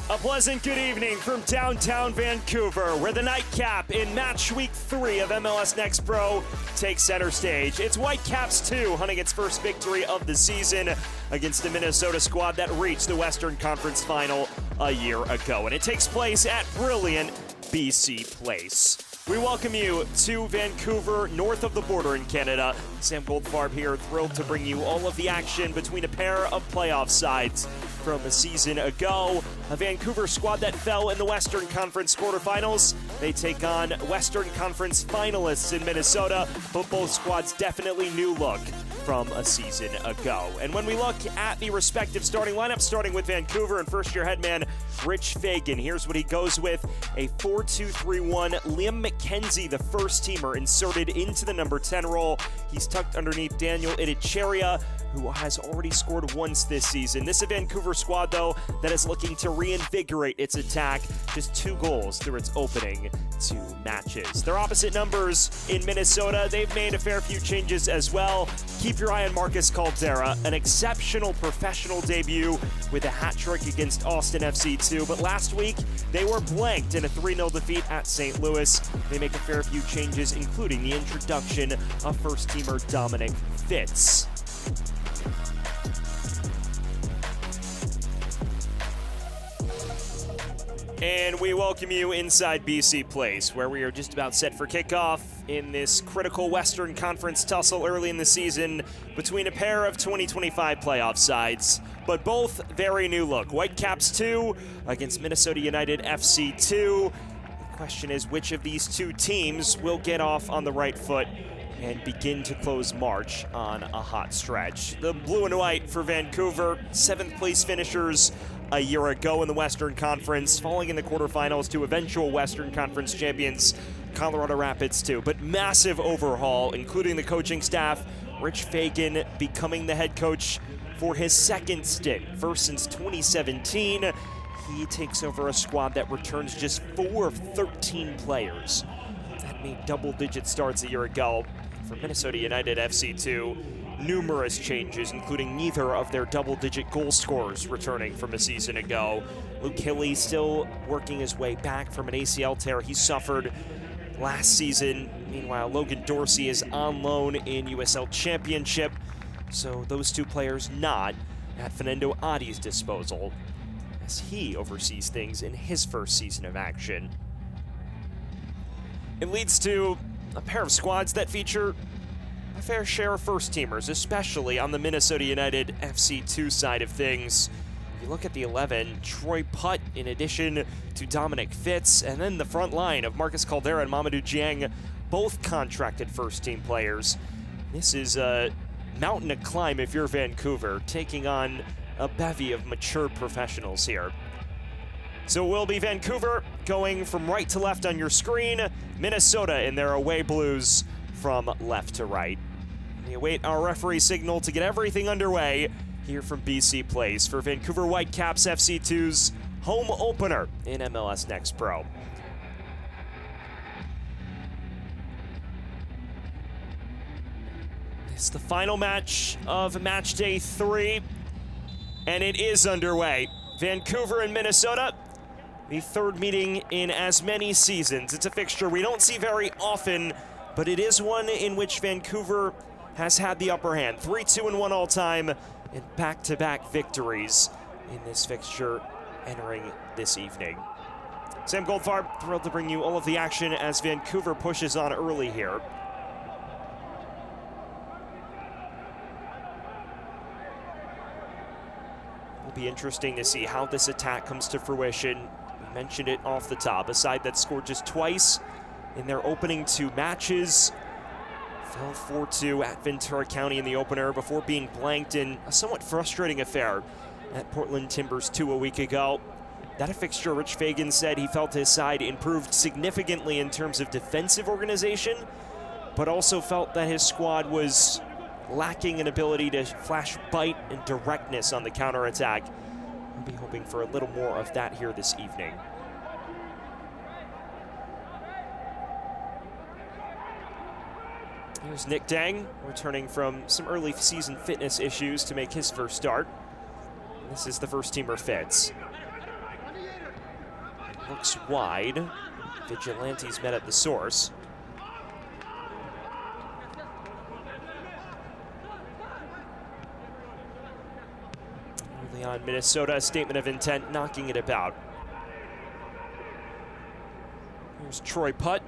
A pleasant good evening from downtown Vancouver, where the nightcap in match week 3 of MLS Next Pro takes center stage. It's Whitecaps 2 hunting its first victory of the season against the Minnesota squad that reached the Western Conference Final a year ago. And it takes place at brilliant BC Place. We welcome you to Vancouver, north of the border in Canada. Sam Goldfarb here, thrilled to bring you all of the action between a pair of playoff sides from a season ago. A Vancouver squad that fell in the Western Conference quarterfinals. They take on Western Conference finalists in Minnesota, but both squads definitely new look from a season ago. And when we look at the respective starting lineups, starting with Vancouver and first-year headman Rich Fagan, here's what he goes with: a 4-2-3-1. Liam McKenzie, the first-teamer, inserted into the number 10 role. He's tucked underneath Daniel Idicheria, who has already scored once this season. This is a Vancouver squad, though, that is looking to reinvigorate its attack. Just 2 goals through its opening 2 matches. Their opposite numbers in Minnesota, they've made a fair few changes as well. Keep your eye on Marcus Caldera, an exceptional professional debut with a hat trick against Austin FC2. But last week, they were blanked in a 3-0 defeat at St. Louis. They make a fair few changes, including the introduction of first-teamer Dominic Fitz. And we welcome you inside BC Place, where we are just about set for kickoff in this critical Western Conference tussle early in the season between a pair of 2025 playoff sides, but both very new look. Whitecaps 2 against Minnesota United FC 2. The question is, which of these 2 teams will get off on the right foot and begin to close March on a hot stretch? The blue and white for Vancouver, 7th place finishers a year ago in the Western Conference, falling in the quarterfinals to eventual Western Conference champions Colorado Rapids 2. But massive overhaul, including the coaching staff. Rich Fagan becoming the head coach for his 2nd stint, first since 2017. He takes over a squad that returns just 4 of 13 players that made double-digit starts a year ago. For Minnesota United FC2, numerous changes, including neither of their double-digit goal scorers returning from a season ago. Luke Hilley still working his way back from an ACL tear he suffered last season. Meanwhile, Logan Dorsey is on loan in USL Championship, so those 2 players not at Fernando Adi's disposal as he oversees things in his first season of action. It leads to a pair of squads that feature a fair share of first-teamers, especially on the Minnesota United FC2 side of things. If you look at the 11, Troy Putt in addition to Dominic Fitz, and then the front line of Marcus Caldera and Mamadou Dieng, both contracted first-team players. This is a mountain to climb if you're Vancouver, taking on a bevy of mature professionals here. So it will be Vancouver going from right to left on your screen, Minnesota in their away blues from left to right. We await our referee signal to get everything underway here from BC Place for Vancouver Whitecaps FC2's home opener in MLS Next Pro. It's the final match of match day 3, and it is underway. Vancouver and Minnesota, the 3rd meeting in as many seasons. It's a fixture we don't see very often, but it is one in which Vancouver has had the upper hand. 3-2-1 all-time and back-to-back victories in this fixture entering this evening. Sam Goldfarb, thrilled to bring you all of the action as Vancouver pushes on early here. It'll be interesting to see how this attack comes to fruition. We mentioned it off the top, a side that scored just twice in their opening 2 matches. Fell 4-2 at Ventura County in the opener before being blanked in a somewhat frustrating affair at Portland Timbers 2 a week ago. That a fixture Rich Fagan said he felt his side improved significantly in terms of defensive organization, but also felt that his squad was lacking an ability to flash bite and directness on the counterattack. We'll be hoping for a little more of that here this evening. Here's Nick Dang, returning from some early season fitness issues to make his first start. This is the first-teamer Fitz. Looks wide. Vigilante's met at the source. Early on, Minnesota, a statement of intent, knocking it about. Here's Troy Putt.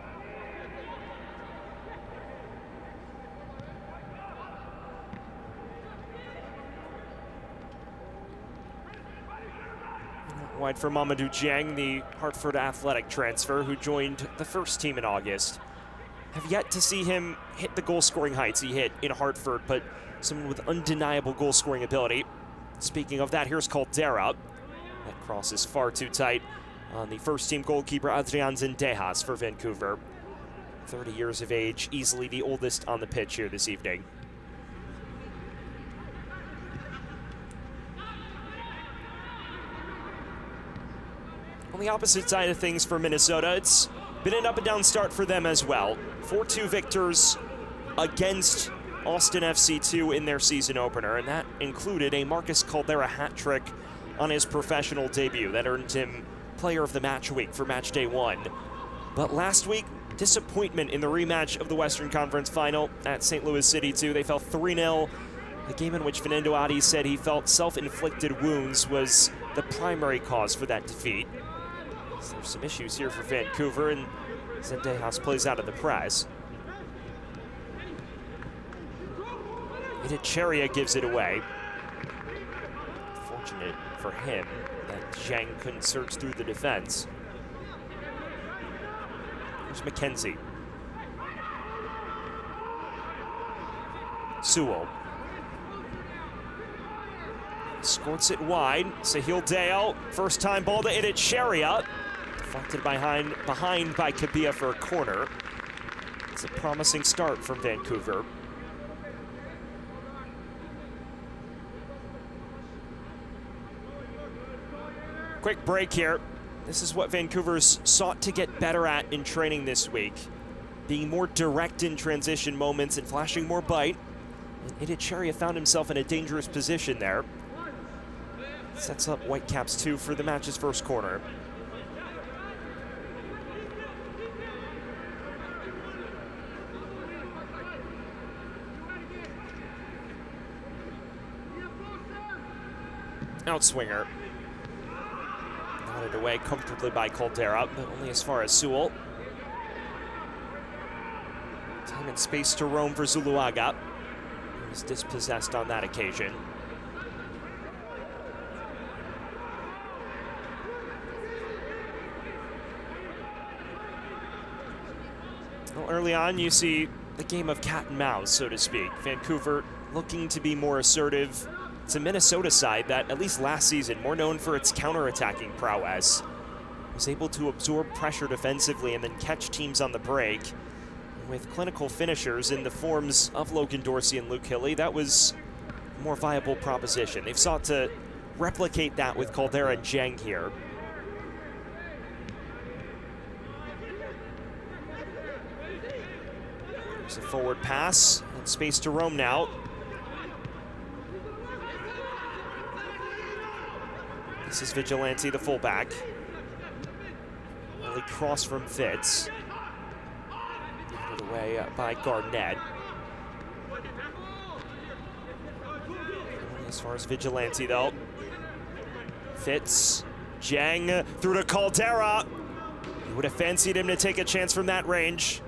Wide for Mamadou Dieng, the Hartford Athletic transfer who joined the first team in August. Have yet to see him hit the goal-scoring heights he hit in Hartford, but someone with undeniable goal-scoring ability. Speaking of that, here's Caldera. That cross is far too tight on the first-team goalkeeper Adrian Zendejas for Vancouver. 30 years of age, easily the oldest on the pitch here this evening. On the opposite side of things for Minnesota, it's been an up-and-down start for them as well. 4-2 victors against Austin FC2 in their season opener, and that included a Marcus Caldera hat trick on his professional debut that earned him Player of the Match week for match day 1. But last week, disappointment in the rematch of the Western Conference Final at St. Louis City 2. They fell 3-0. A game in which Fernando Adi said he felt self-inflicted wounds was the primary cause for that defeat. So there's some issues here for Vancouver, and Zendejas plays out of the press. Idicheria gives it away. Fortunate for him that Zhang couldn't surge through the defense. Here's McKenzie. Sewell. Squirts it wide. Sahil Dale, first time ball to Idicheria. Deflected behind by Kabia for a corner. It's a promising start from Vancouver. Quick break here. This is what Vancouver's sought to get better at in training this week. Being more direct in transition moments and flashing more bite. And Idicheria found himself in a dangerous position there. Sets up Whitecaps 2 for the match's first corner. Outswinger. Nodded away comfortably by Caldera, but only as far as Sewell. Time and space to roam for Zuluaga. He was dispossessed on that occasion. Well, early on, you see the game of cat and mouse, so to speak. Vancouver looking to be more assertive. It's a Minnesota side that, at least last season, more known for its counter-attacking prowess, was able to absorb pressure defensively and then catch teams on the break. With clinical finishers in the forms of Logan Dorsey and Luke Hilly, that was a more viable proposition. They've sought to replicate that with Caldera and Dieng here. There's a forward pass and space to roam now. This is Vigilante, the fullback. Early cross from Fitz. Put away by Garnett. As far as Vigilante, though. Fitz, Dieng through to Caldera. You would have fancied him to take a chance from that range.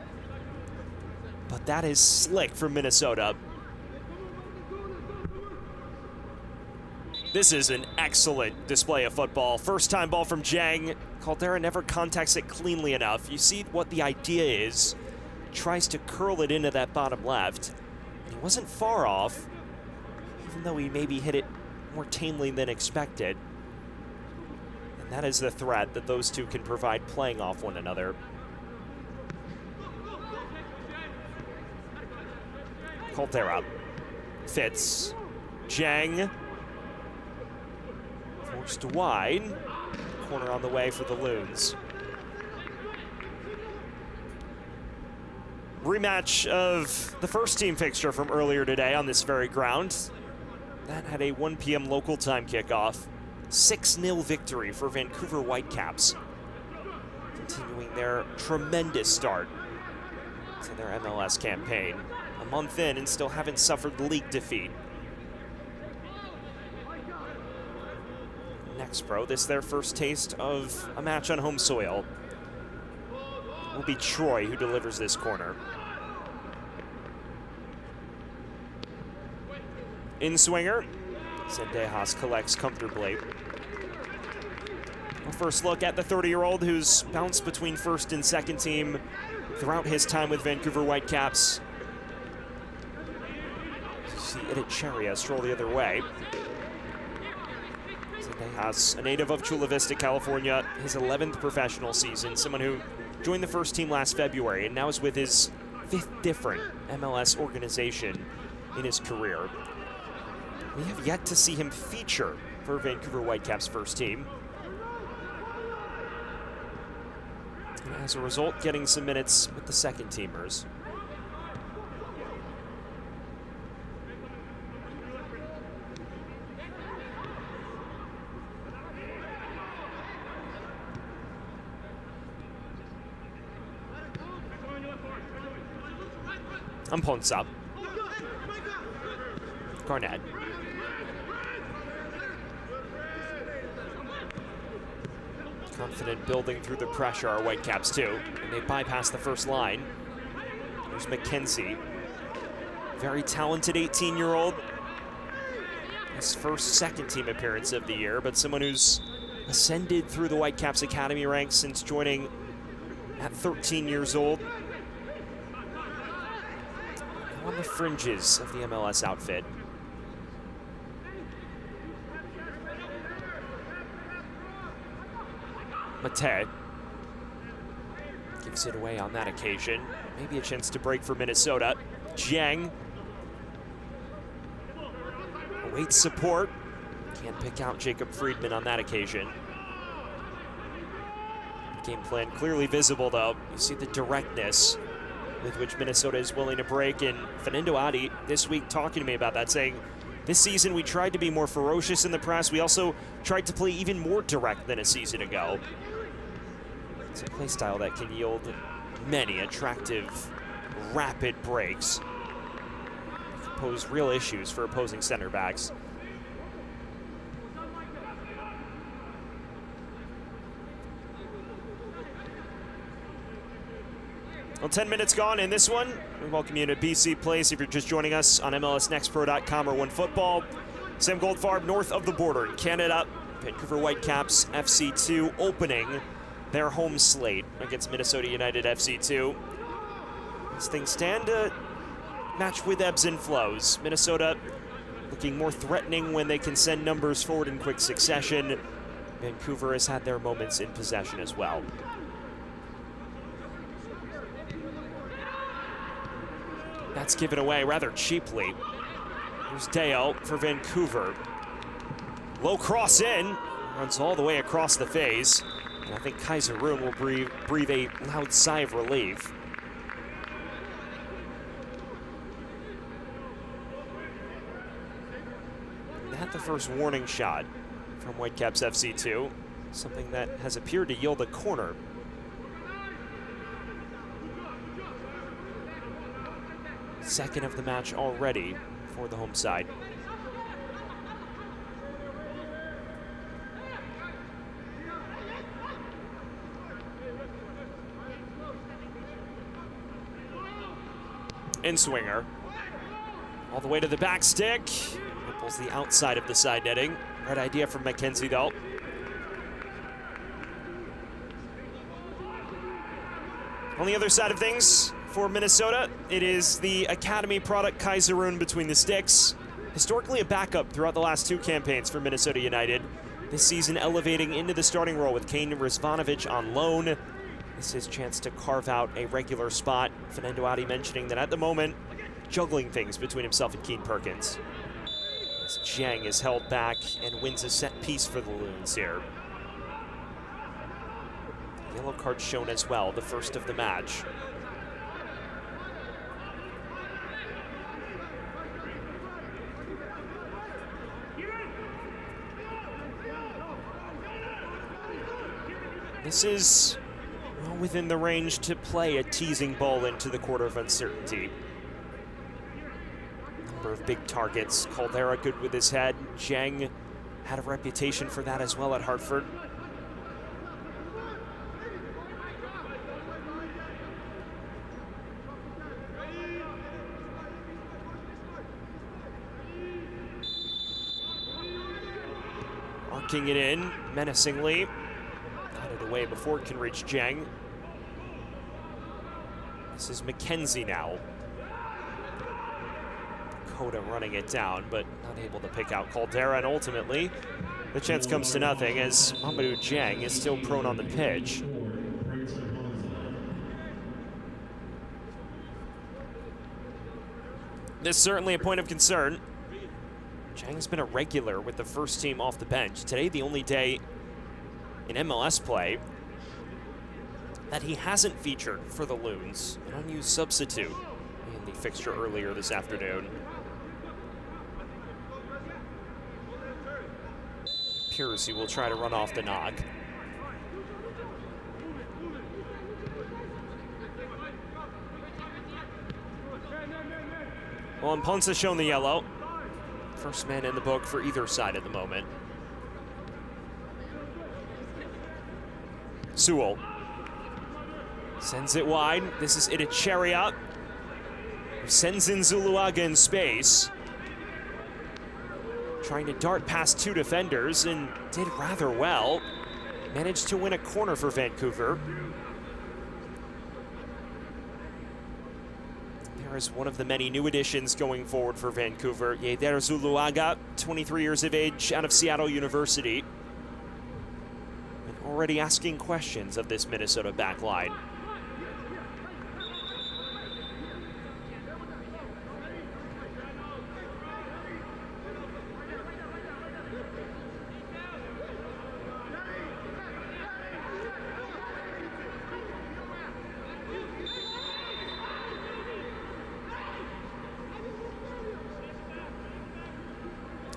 But that is slick from Minnesota. This is an excellent display of football. First time ball from Dieng. Caldera never contacts it cleanly enough. You see what the idea is. Tries to curl it into that bottom left. He wasn't far off, even though he maybe hit it more tamely than expected. And that is the threat that those two can provide playing off one another. Caldera. Fitz. Dieng. Forced wide. Corner on the way for the Loons. Rematch of the first team fixture from earlier today on this very ground. That had a 1 p.m. local time kickoff. 6-0 victory for Vancouver Whitecaps. continuing their tremendous start to their MLS campaign. A month in and still haven't suffered league defeat. Next Pro, this their first taste of a match on home soil. It will be Troy who delivers this corner. In swinger, Zendejas collects comfortably. A first look at the 30-year-old who's bounced between first and second team throughout his time with Vancouver Whitecaps. See Itcheria stroll the other way. Zendejas, a native of Chula Vista, California, his 11th professional season, someone who joined the first team last February and now is with his 5th different MLS organization in his career. We have yet to see him feature for Vancouver Whitecaps first team. And as a result, getting some minutes with the second teamers. Amponsa. Garnett. Confident building through the pressure are Whitecaps too. And they bypass the first line. There's McKenzie. Very talented 18-year-old. His first second team appearance of the year, but someone who's ascended through the Whitecaps Academy ranks since joining at 13 years old. Now on the fringes of the MLS outfit. Mate gives it away on that occasion. Maybe a chance to break for Minnesota. Jiang awaits support. Can't pick out Jacob Friedman on that occasion. Game plan clearly visible though. You see the directness with which Minnesota is willing to break, and Fernando Adi this week talking to me about that, saying this season we tried to be more ferocious in the press. We also tried to play even more direct than a season ago. It's a play style that can yield many attractive, rapid breaks. It can pose real issues for opposing center backs. Well, 10 minutes gone in this one. We welcome you to BC Place if you're just joining us on MLSnextpro.com or OneFootball. Sam Goldfarb north of the border in Canada. Vancouver Whitecaps FC2 opening their home slate against Minnesota United FC2. As things stand, a match with ebbs and flows. Minnesota looking more threatening when they can send numbers forward in quick succession. Vancouver has had their moments in possession as well. That's given away rather cheaply. Here's Dale for Vancouver. Low cross in, runs all the way across the face. And I think Kaiser-Roon will breathe a loud sigh of relief. Not the first warning shot from Whitecaps FC2, something that has appeared to yield a corner. Second of the match already for the home side. In swinger. All the way to the back stick. Ripples the outside of the side netting. Right idea from McKenzie though. On the other side of things, for Minnesota, it is the academy product Kaiser-Roon between the sticks. Historically a backup throughout the last two campaigns for Minnesota United. This season elevating into the starting role with Kane Rizvanovic on loan. This is his chance to carve out a regular spot. Fernando Adi mentioning that at the moment, juggling things between himself and Keane Perkins. As Jiang is held back and wins a set piece for the Loons here. Yellow card shown as well, the first of the match. This is within the range to play a teasing ball into the quarter of uncertainty. Number of big targets. Caldera good with his head. Zhang had a reputation for that as well at Hartford. Arcing it in menacingly. Got it away before it can reach Zhang. This is McKenzie now. Coda running it down, but not able to pick out Caldera, and ultimately the chance comes to nothing as Mamadou Zhang is still prone on the pitch. This is certainly a point of concern. Zhang's been a regular with the first team off the bench. Today, the only day in MLS play that he hasn't featured for the Loons, an unused substitute in the fixture earlier this afternoon. Appears he will try to run off the knock. Well, and Ponce's shown the yellow. First man in the book for either side at the moment. Sewell sends it wide. This is Idicheria. Sends in Zuluaga in space. Trying to dart past two defenders and did rather well. Managed to win a corner for Vancouver. There is one of the many new additions going forward for Vancouver. Yeder Zuluaga, 23 years of age, out of Seattle University. And already asking questions of this Minnesota back line.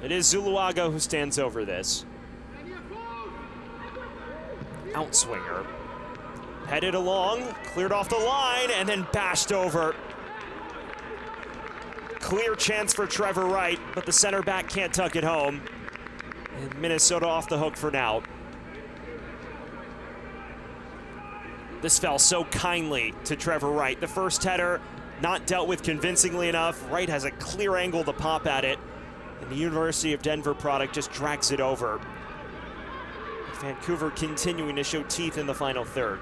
It is Zuluaga who stands over this. Outswinger. Headed along, cleared off the line, and then bashed over. Clear chance for Trevor Wright, but the center back can't tuck it home. And Minnesota off the hook for now. This fell so kindly to Trevor Wright. The first header not dealt with convincingly enough. Wright has a clear angle to pop at it. And the University of Denver product just drags it over. Vancouver continuing to show teeth in the final third.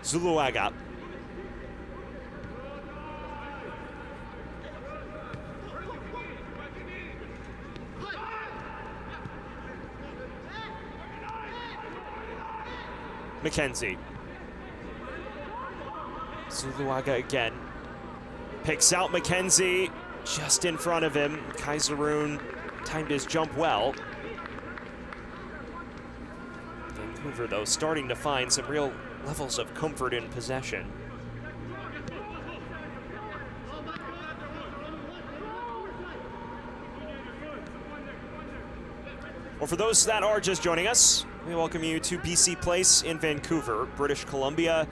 Zuluaga. McKenzie. Zuluaga again. Picks out McKenzie. Just in front of him. Kaiserun timed his jump well. Vancouver, though, starting to find some real levels of comfort in possession. Well, for those that are just joining us, we welcome you to BC Place in Vancouver, British Columbia.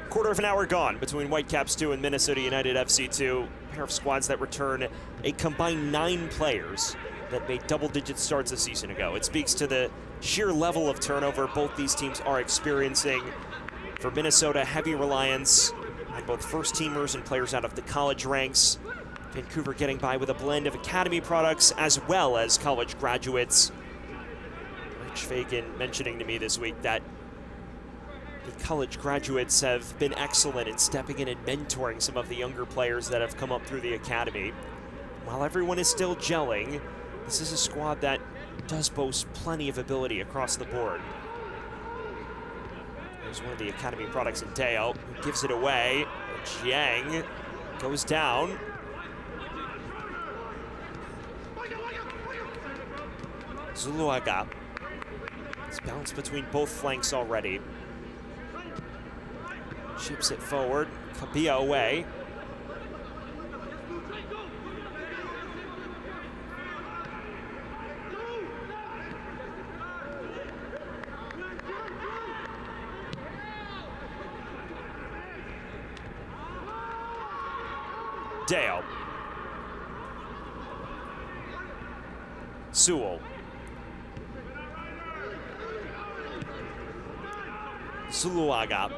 Quarter of an hour gone between Whitecaps 2 and Minnesota United FC 2. A pair of squads that return a combined 9 players that made double-digit starts a season ago. It speaks to the sheer level of turnover both these teams are experiencing. For Minnesota, heavy reliance on both first-teamers and players out of the college ranks. Vancouver getting by with a blend of academy products as well as college graduates. Rich Fagan mentioning to me this week that the college graduates have been excellent in stepping in and mentoring some of the younger players that have come up through the academy. While everyone is still gelling, this is a squad that does boast plenty of ability across the board. There's one of the academy products in Deo, who gives it away. Jiang goes down. Zuluaga. It's bounced between both flanks already. Chips it forward. Kabia away. Dale. Sewell. Zuluaga.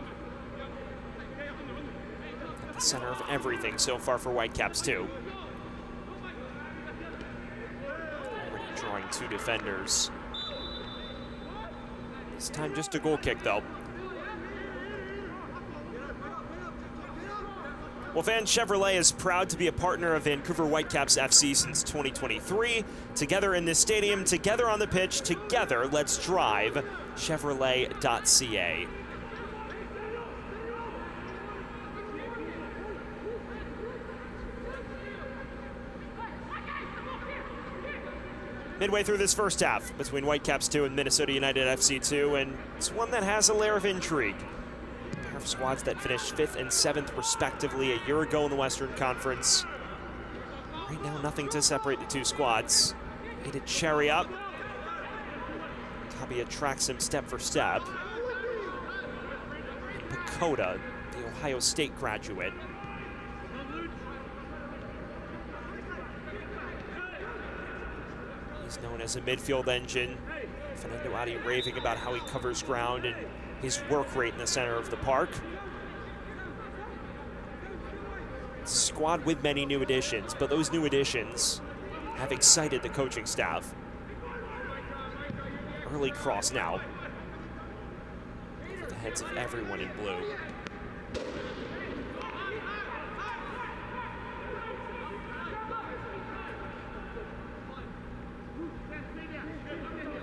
At the center of everything so far for Whitecaps too. Already drawing 2 defenders. This time just a goal kick though. Well, Van Chevrolet is proud to be a partner of Vancouver Whitecaps FC since 2023. Together in this stadium, together on the pitch, together let's drive Chevrolet.ca. Midway through this first half between Whitecaps 2 and Minnesota United FC 2, and it's one that has a layer of intrigue. A pair of squads that finished 5th and 7th respectively a year ago in the Western Conference. Right now, nothing to separate the 2 squads. Hit Cherry up. Tabia tracks him step for step. And Pacoda, the Ohio State graduate. He's known as a midfield engine. Fernando Adi raving about how he covers ground and his work rate in the center of the park. It's a squad with many new additions, but those new additions have excited the coaching staff. Early cross now. Over the heads of everyone in blue.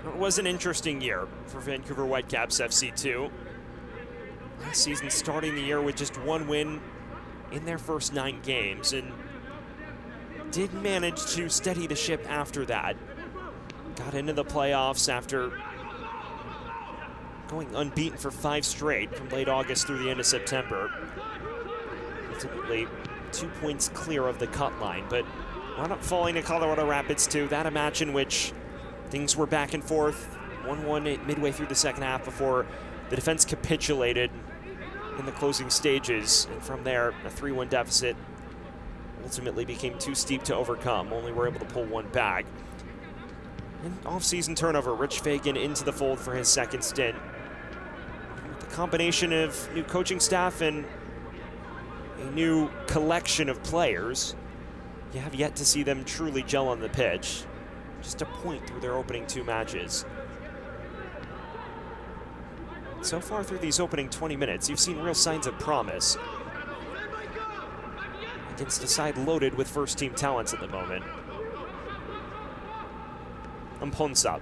It was an interesting year for Vancouver Whitecaps FC2. Last season starting the year with just 1 win in their first 9 games, and did manage to steady the ship after that. Got into the playoffs after going unbeaten for 5 straight from late August through the end of September. Ultimately 2 points clear of the cut line, but wound up falling to Colorado Rapids 2. That a match in which things were back and forth, 1-1 midway through the second half before the defense capitulated in the closing stages. And from there, a 3-1 deficit ultimately became too steep to overcome. Only were able to pull 1 back. An off-season turnover, Rich Fagan into the fold for his second stint. With the combination of new coaching staff and a new collection of players, you have yet to see them truly gel on the pitch. Just a point through their opening 2 matches. So far through these opening 20 minutes, you've seen real signs of promise against a side loaded with first-team talents at the moment. Mponsa.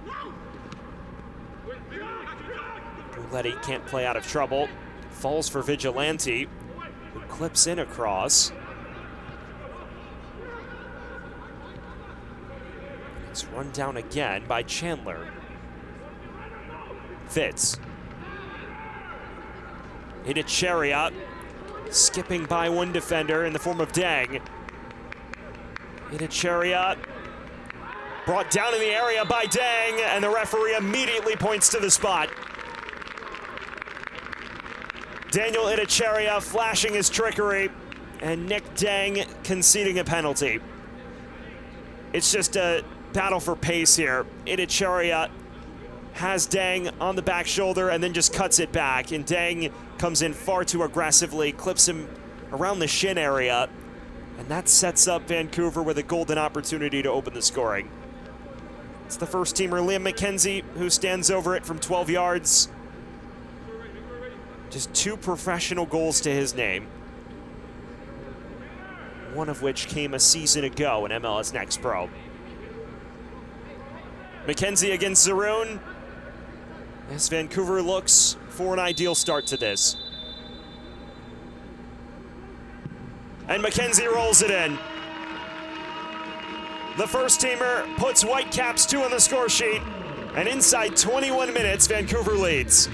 Buletti can't play out of trouble. Falls for Vigilante, who clips in across. It's run down again by Chandler. Fitz. Hit a Chariot, skipping by 1 defender in the form of Dang. Hit a Chariot, brought down in the area by Dang, and the referee immediately points to the spot. Daniel Itachariya flashing his trickery, and Nick Dang conceding a penalty. It's just a battle for pace here. Itachariya has Dang on the back shoulder and then just cuts it back, and Dang comes in far too aggressively, clips him around the shin area, and that sets up Vancouver with a golden opportunity to open the scoring. It's the first teamer, Liam McKenzie, who stands over it from 12 yards. Just 2 professional goals to his name, one of which came a season ago in MLS Next Pro. McKenzie against Zaroon, as Vancouver looks for an ideal start to this. And McKenzie rolls it in. The first teamer puts Whitecaps 2 on the score sheet, and inside 21 minutes, Vancouver leads.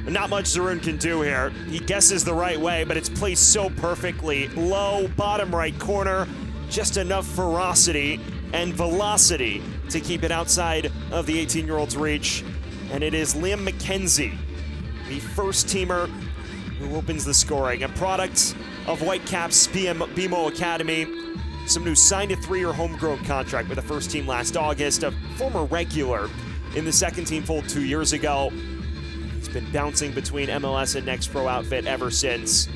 Not much Zaroon can do here. He guesses the right way, but it's placed so perfectly. Low, bottom right corner. Just enough ferocity and velocity to keep it outside of the 18-year-old's reach. And it is Liam McKenzie the first teamer who opens the scoring. A product of Whitecaps BMO Academy. Some new signed a 3-year homegrown contract with the first team last August. A former regular in the second team fold 2 years ago. He's been bouncing between MLS and Next Pro outfit ever since,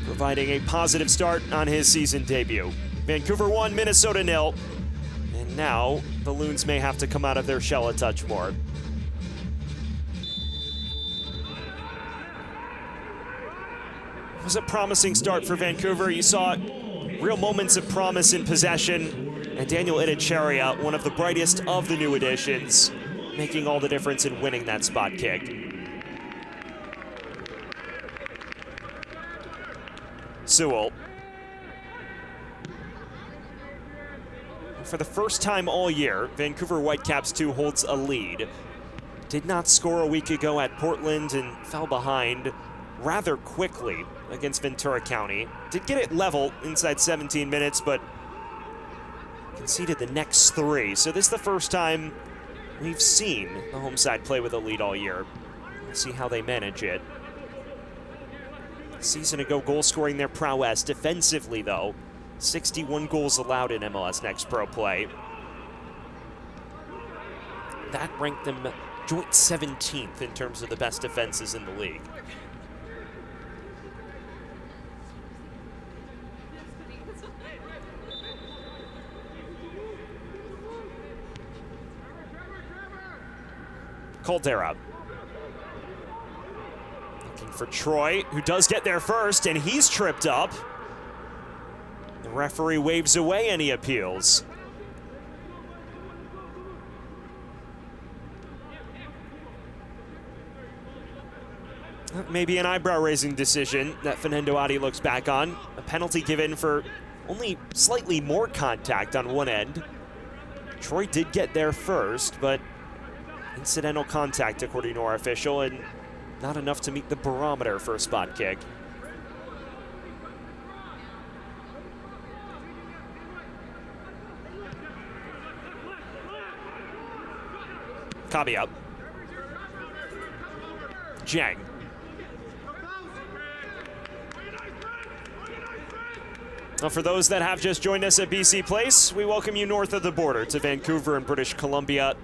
providing a positive start on his season debut. Vancouver 1, Minnesota 0. And now the Loons may have to come out of their shell a touch more. It was a promising start for Vancouver. You saw real moments of promise in possession, and Daniel Itticheria, one of the brightest of the new additions, making all the difference in winning that spot kick. Sewell. For the first time all year, Vancouver Whitecaps 2 holds a lead. Did not score a week ago at Portland and fell behind rather quickly against Ventura County. Did get it level inside 17 minutes, but conceded the next 3. So this is the first time we've seen the home side play with a lead all year. We'll see how they manage it. A season ago, goal scoring their prowess. Defensively, though, 61 goals allowed in MLS Next Pro play. That ranked them joint 17th in terms of the best defenses in the league. Caldera. Looking for Troy, who does get there first, and he's tripped up. The referee waves away any appeals. Maybe an eyebrow-raising decision that Fernando Adi looks back on. A penalty given for only slightly more contact on one end. Troy did get there first, but incidental contact according to our official, and not enough to meet the barometer for a spot kick. Kabi up. Jang. Now, for those that have just joined us at BC Place, we welcome you north of the border to Vancouver and British Columbia.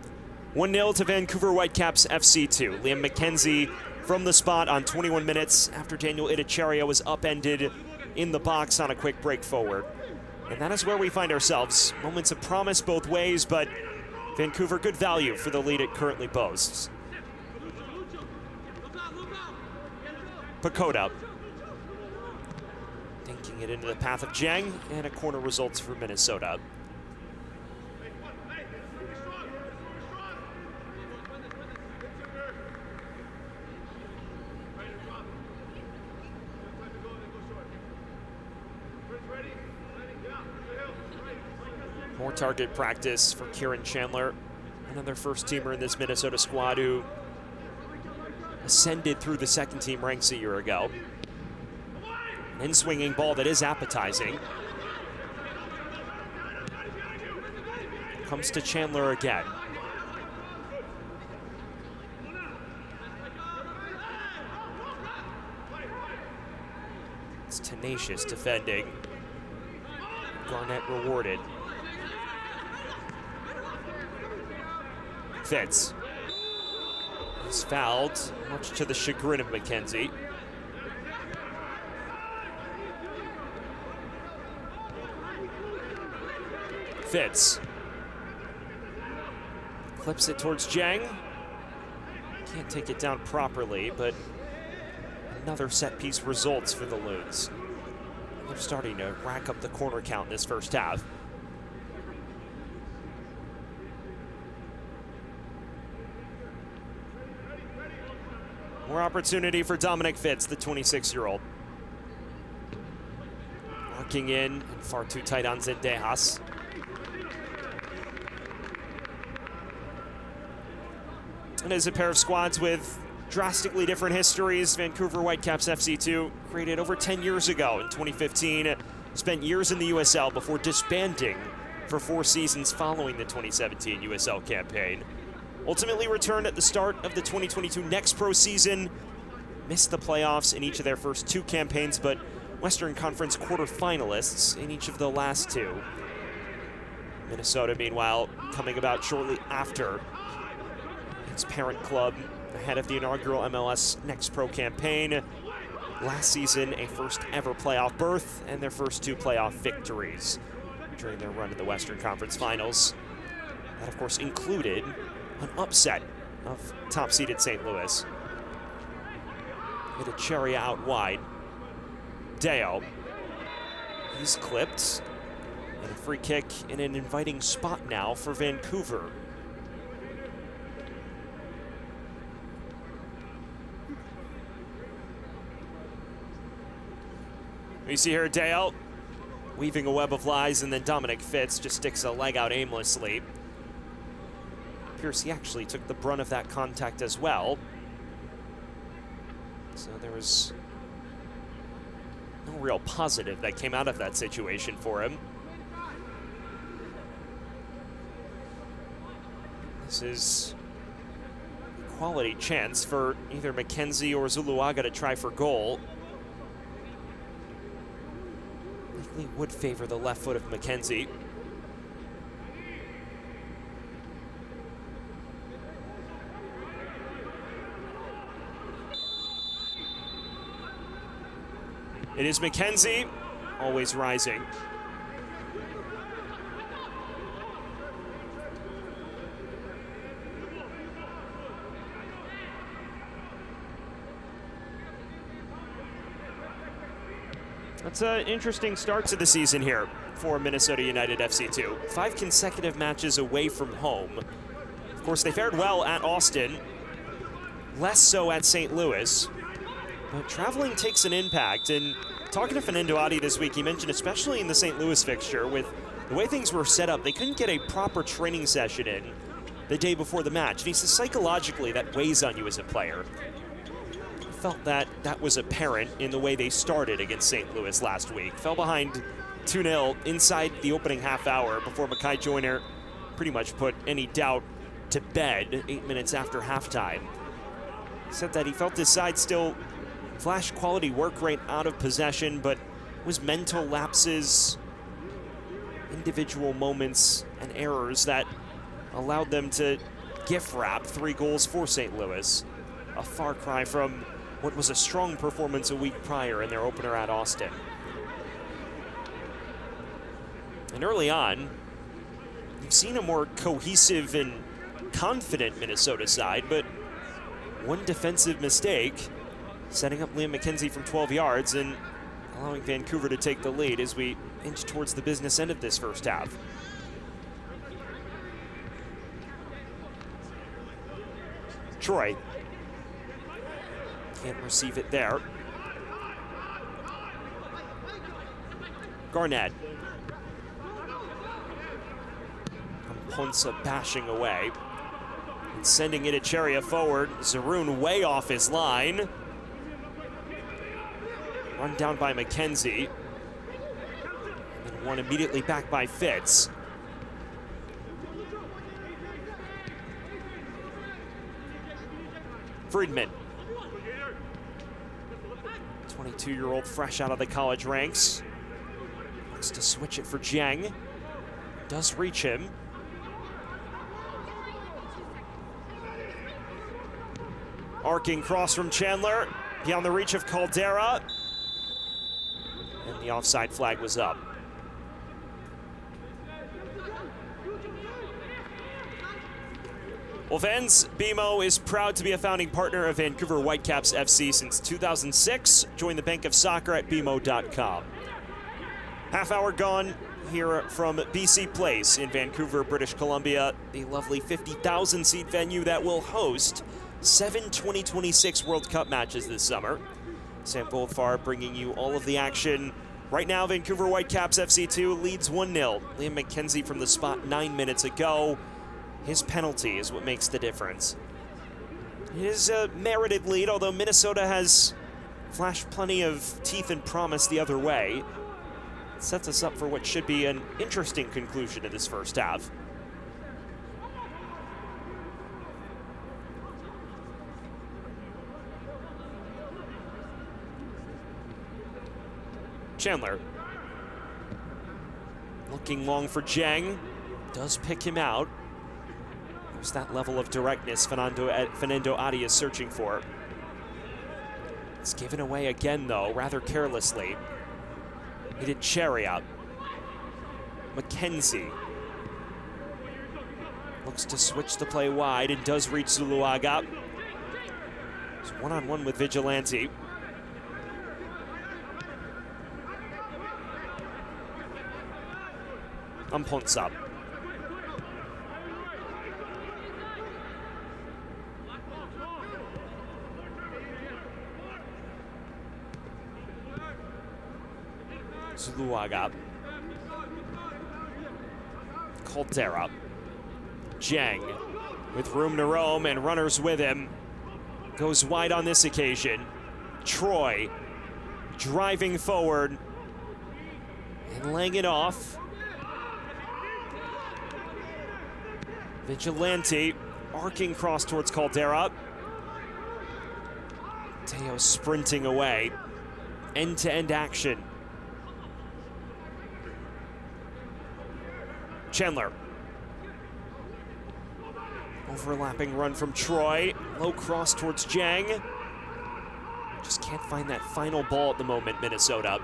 1-0 to Vancouver Whitecaps FC2. Liam McKenzie from the spot on 21 minutes after Daniel Itticheria was upended in the box on a quick break forward. And that is where we find ourselves. Moments of promise both ways, but Vancouver good value for the lead it currently boasts. Pakoda. Dinking it into the path of Jang, and a corner results for Minnesota. More target practice for Kieran Chandler, another first-teamer in this Minnesota squad who ascended through the second-team ranks a year ago. An in-swinging ball that is appetizing. Comes to Chandler again. It's tenacious defending. Garnett rewarded. Fitz. He's fouled, much to the chagrin of McKenzie. Fitz. Clips it towards Jang. Can't take it down properly, but another set piece results for the Loons. They're starting to rack up the corner count in this first half. More opportunity for Dominic Fitz, the 26-year-old. Working in and far too tight on Zendejas. And as a pair of squads with drastically different histories, Vancouver Whitecaps FC2 created over 10 years ago in 2015, spent years in the USL before disbanding for 4 seasons following the 2017 USL campaign. Ultimately returned at the start of the 2022 Next Pro season missed the playoffs in each of their first 2 campaigns, but Western Conference quarterfinalists in each of the last 2. Minnesota, meanwhile, coming about shortly after its parent club ahead of the inaugural MLS Next Pro campaign. Last season, a first ever playoff berth and their first 2 playoff victories during their run to the Western Conference Finals. That, of course, included an upset of top-seeded St. Louis. Hit a cherry out wide. Deo. He's clipped. And a free kick in an inviting spot now for Vancouver. You see here Dale weaving a web of lies, and then Dominic Fitz just sticks a leg out aimlessly. Appears he actually took the brunt of that contact as well. So there was no real positive that came out of that situation for him. This is a quality chance for either McKenzie or Zuluaga to try for goal. Likely would favor the left foot of McKenzie. It is McKenzie, always rising. It's an interesting start to the season here for Minnesota United FC2. 5 consecutive matches away from home. Of course, they fared well at Austin, less so at St. Louis, but traveling takes an impact. And talking to Fernando Adi this week, he mentioned, especially in the St. Louis fixture, with the way things were set up, they couldn't get a proper training session in the day before the match. And he says psychologically that weighs on you as a player. Felt that that was apparent in the way they started against St. Louis last week. Fell behind 2-0 inside the opening half hour before Makai Joyner pretty much put any doubt to bed 8 minutes after halftime. He said that he felt his side still flash quality work rate out of possession, but it was mental lapses, individual moments, and errors that allowed them to gift wrap 3 goals for St. Louis. A far cry from what was a strong performance a week prior in their opener at Austin. And early on, you've seen a more cohesive and confident Minnesota side, but one defensive mistake, setting up Liam McKenzie from 12 yards and allowing Vancouver to take the lead as we inch towards the business end of this first half. Troy can't receive it there. Garnett. Ponsa bashing away. And sending it Echeria forward. Zaroon way off his line. Run down by McKenzie. And then one immediately back by Fitz. Friedman. 22-year-old fresh out of the college ranks. Looks to switch it for Jiang. Does reach him. Arcing cross from Chandler. Beyond the reach of Caldera. And the offside flag was up. Well, fans, BMO is proud to be a founding partner of Vancouver Whitecaps FC since 2006. Join the Bank of Soccer at bmo.com. Half hour gone here from BC Place in Vancouver, British Columbia, the lovely 50,000-seat venue that will host 7 2026 World Cup matches this summer. Sam Goldfarb bringing you all of the action. Right now, Vancouver Whitecaps FC2 leads 1-0. Liam McKenzie from the spot 9 minutes ago. His penalty is what makes the difference. It is a merited lead, although Minnesota has flashed plenty of teeth and promise the other way. It sets us up for what should be an interesting conclusion to this first half. Chandler. Looking long for Jang. Does pick him out. There's that level of directness Fernando Adi is searching for. It's given away again, though, rather carelessly. He did Chariot. McKenzie looks to switch the play wide and does reach Zuluaga. It's one-on-one with Vigilante. Amponsa. Zuluaga. Caldera. Jang with room to roam and runners with him. Goes wide on this occasion. Troy driving forward and laying it off. Vigilante arcing cross towards Caldera. Teo sprinting away. End-to-end action. Chandler. Overlapping run from Troy. Low cross towards Jang. Just can't find that final ball at the moment, Minnesota.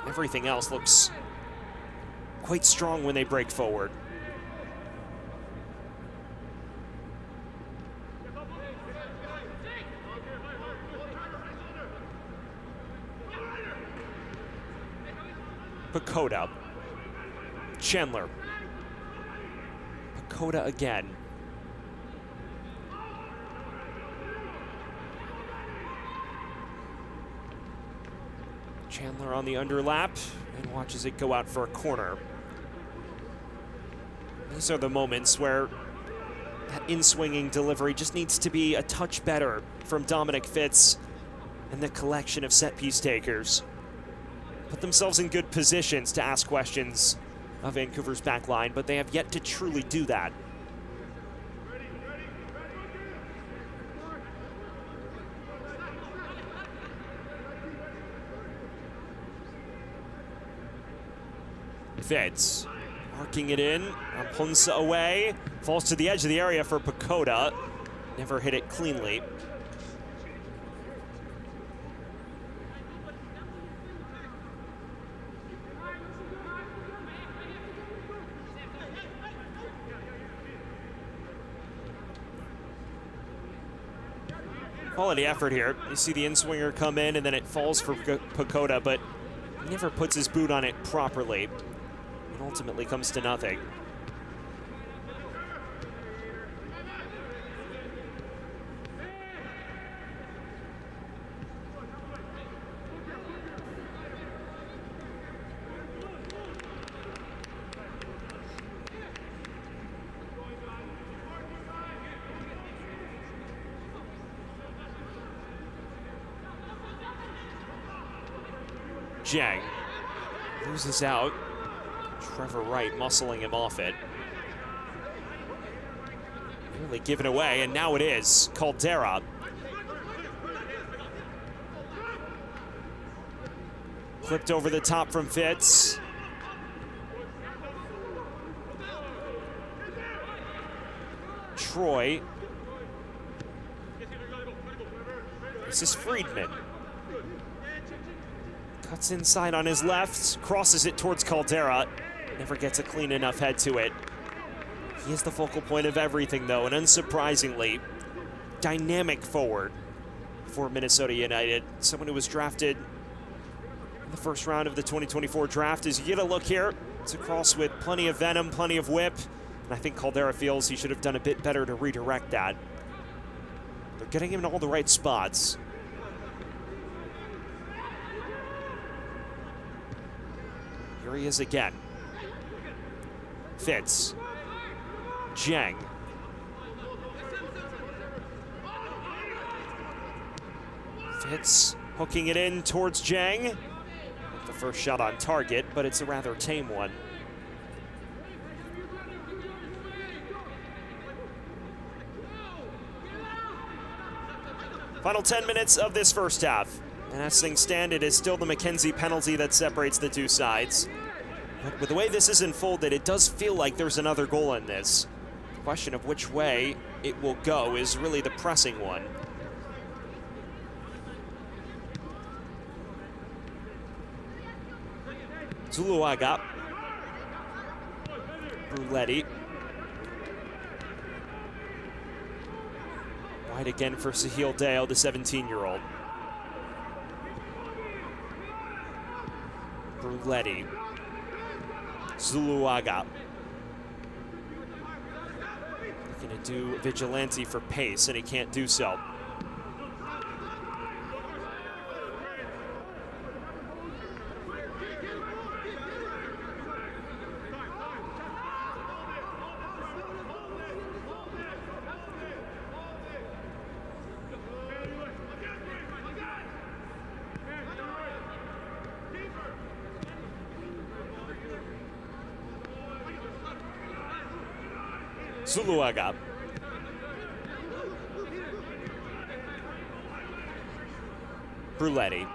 Everything else looks quite strong when they break forward. Pacoda. Chandler. Pacoda again. Chandler on the underlap and watches it go out for a corner. These are the moments where that in-swinging delivery just needs to be a touch better from Dominic Fitz and the collection of set-piece takers. Put themselves in good positions to ask questions of Vancouver's back line, but they have yet to truly do that. Fitz arcing it in. Amponsa away. Falls to the edge of the area for Pacoda. Never hit it cleanly. Quality effort here. You see the in-swinger come in and then it falls for Pacoda, but he never puts his boot on it properly. It ultimately comes to nothing. Jang loses out. Trevor Wright muscling him off it. Nearly given away, and now it is. Caldera. Clipped over the top from Fitz. Troy. This is Friedman. Cuts inside on his left, crosses it towards Caldera. Never gets a clean enough head to it. He is the focal point of everything, though, and unsurprisingly, dynamic forward for Minnesota United. Someone who was drafted in the first round of the 2024 draft. As you get a look here, it's a cross with plenty of venom, plenty of whip, and I think Caldera feels he should have done a bit better to redirect that. They're getting him in all the right spots. Here he is again. Fitz. Jang. Fitz hooking it in towards Jang. The first shot on target, but it's a rather tame one. Final 10 minutes of this first half. And as things stand, it is still the McKenzie penalty that separates the two sides. But with the way this is unfolded, it does feel like there's another goal in this. The question of which way it will go is really the pressing one. Zuluaga. Bruletti. Wide again for Sahil Dale, the 17-year-old. Bruletti. Zuluaga. Looking to do Vigilante for pace, and he can't do so. Zuluaga. Bruletti.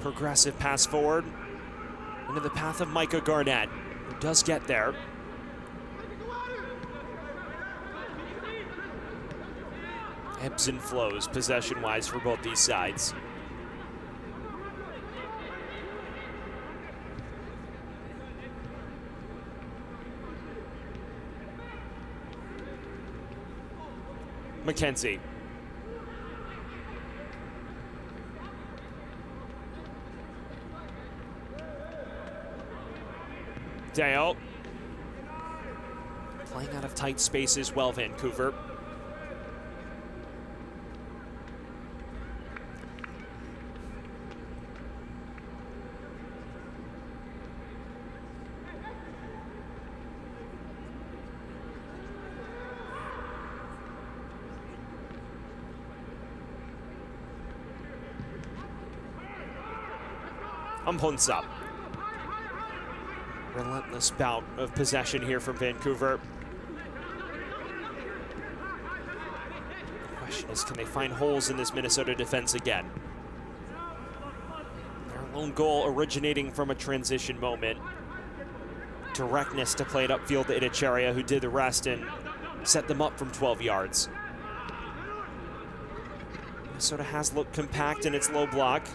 Progressive pass forward into the path of Micah Garnett, who does get there. Ebbs and flows possession-wise for both these sides. McKenzie. Dale. Playing out of tight spaces well, Vancouver. Amponsa. Relentless bout of possession here from Vancouver. The question is, can they find holes in this Minnesota defense again? Their lone goal originating from a transition moment. Directness to play it upfield to Idicharia, who did the rest and set them up from 12 yards. Minnesota has looked compact in its low block.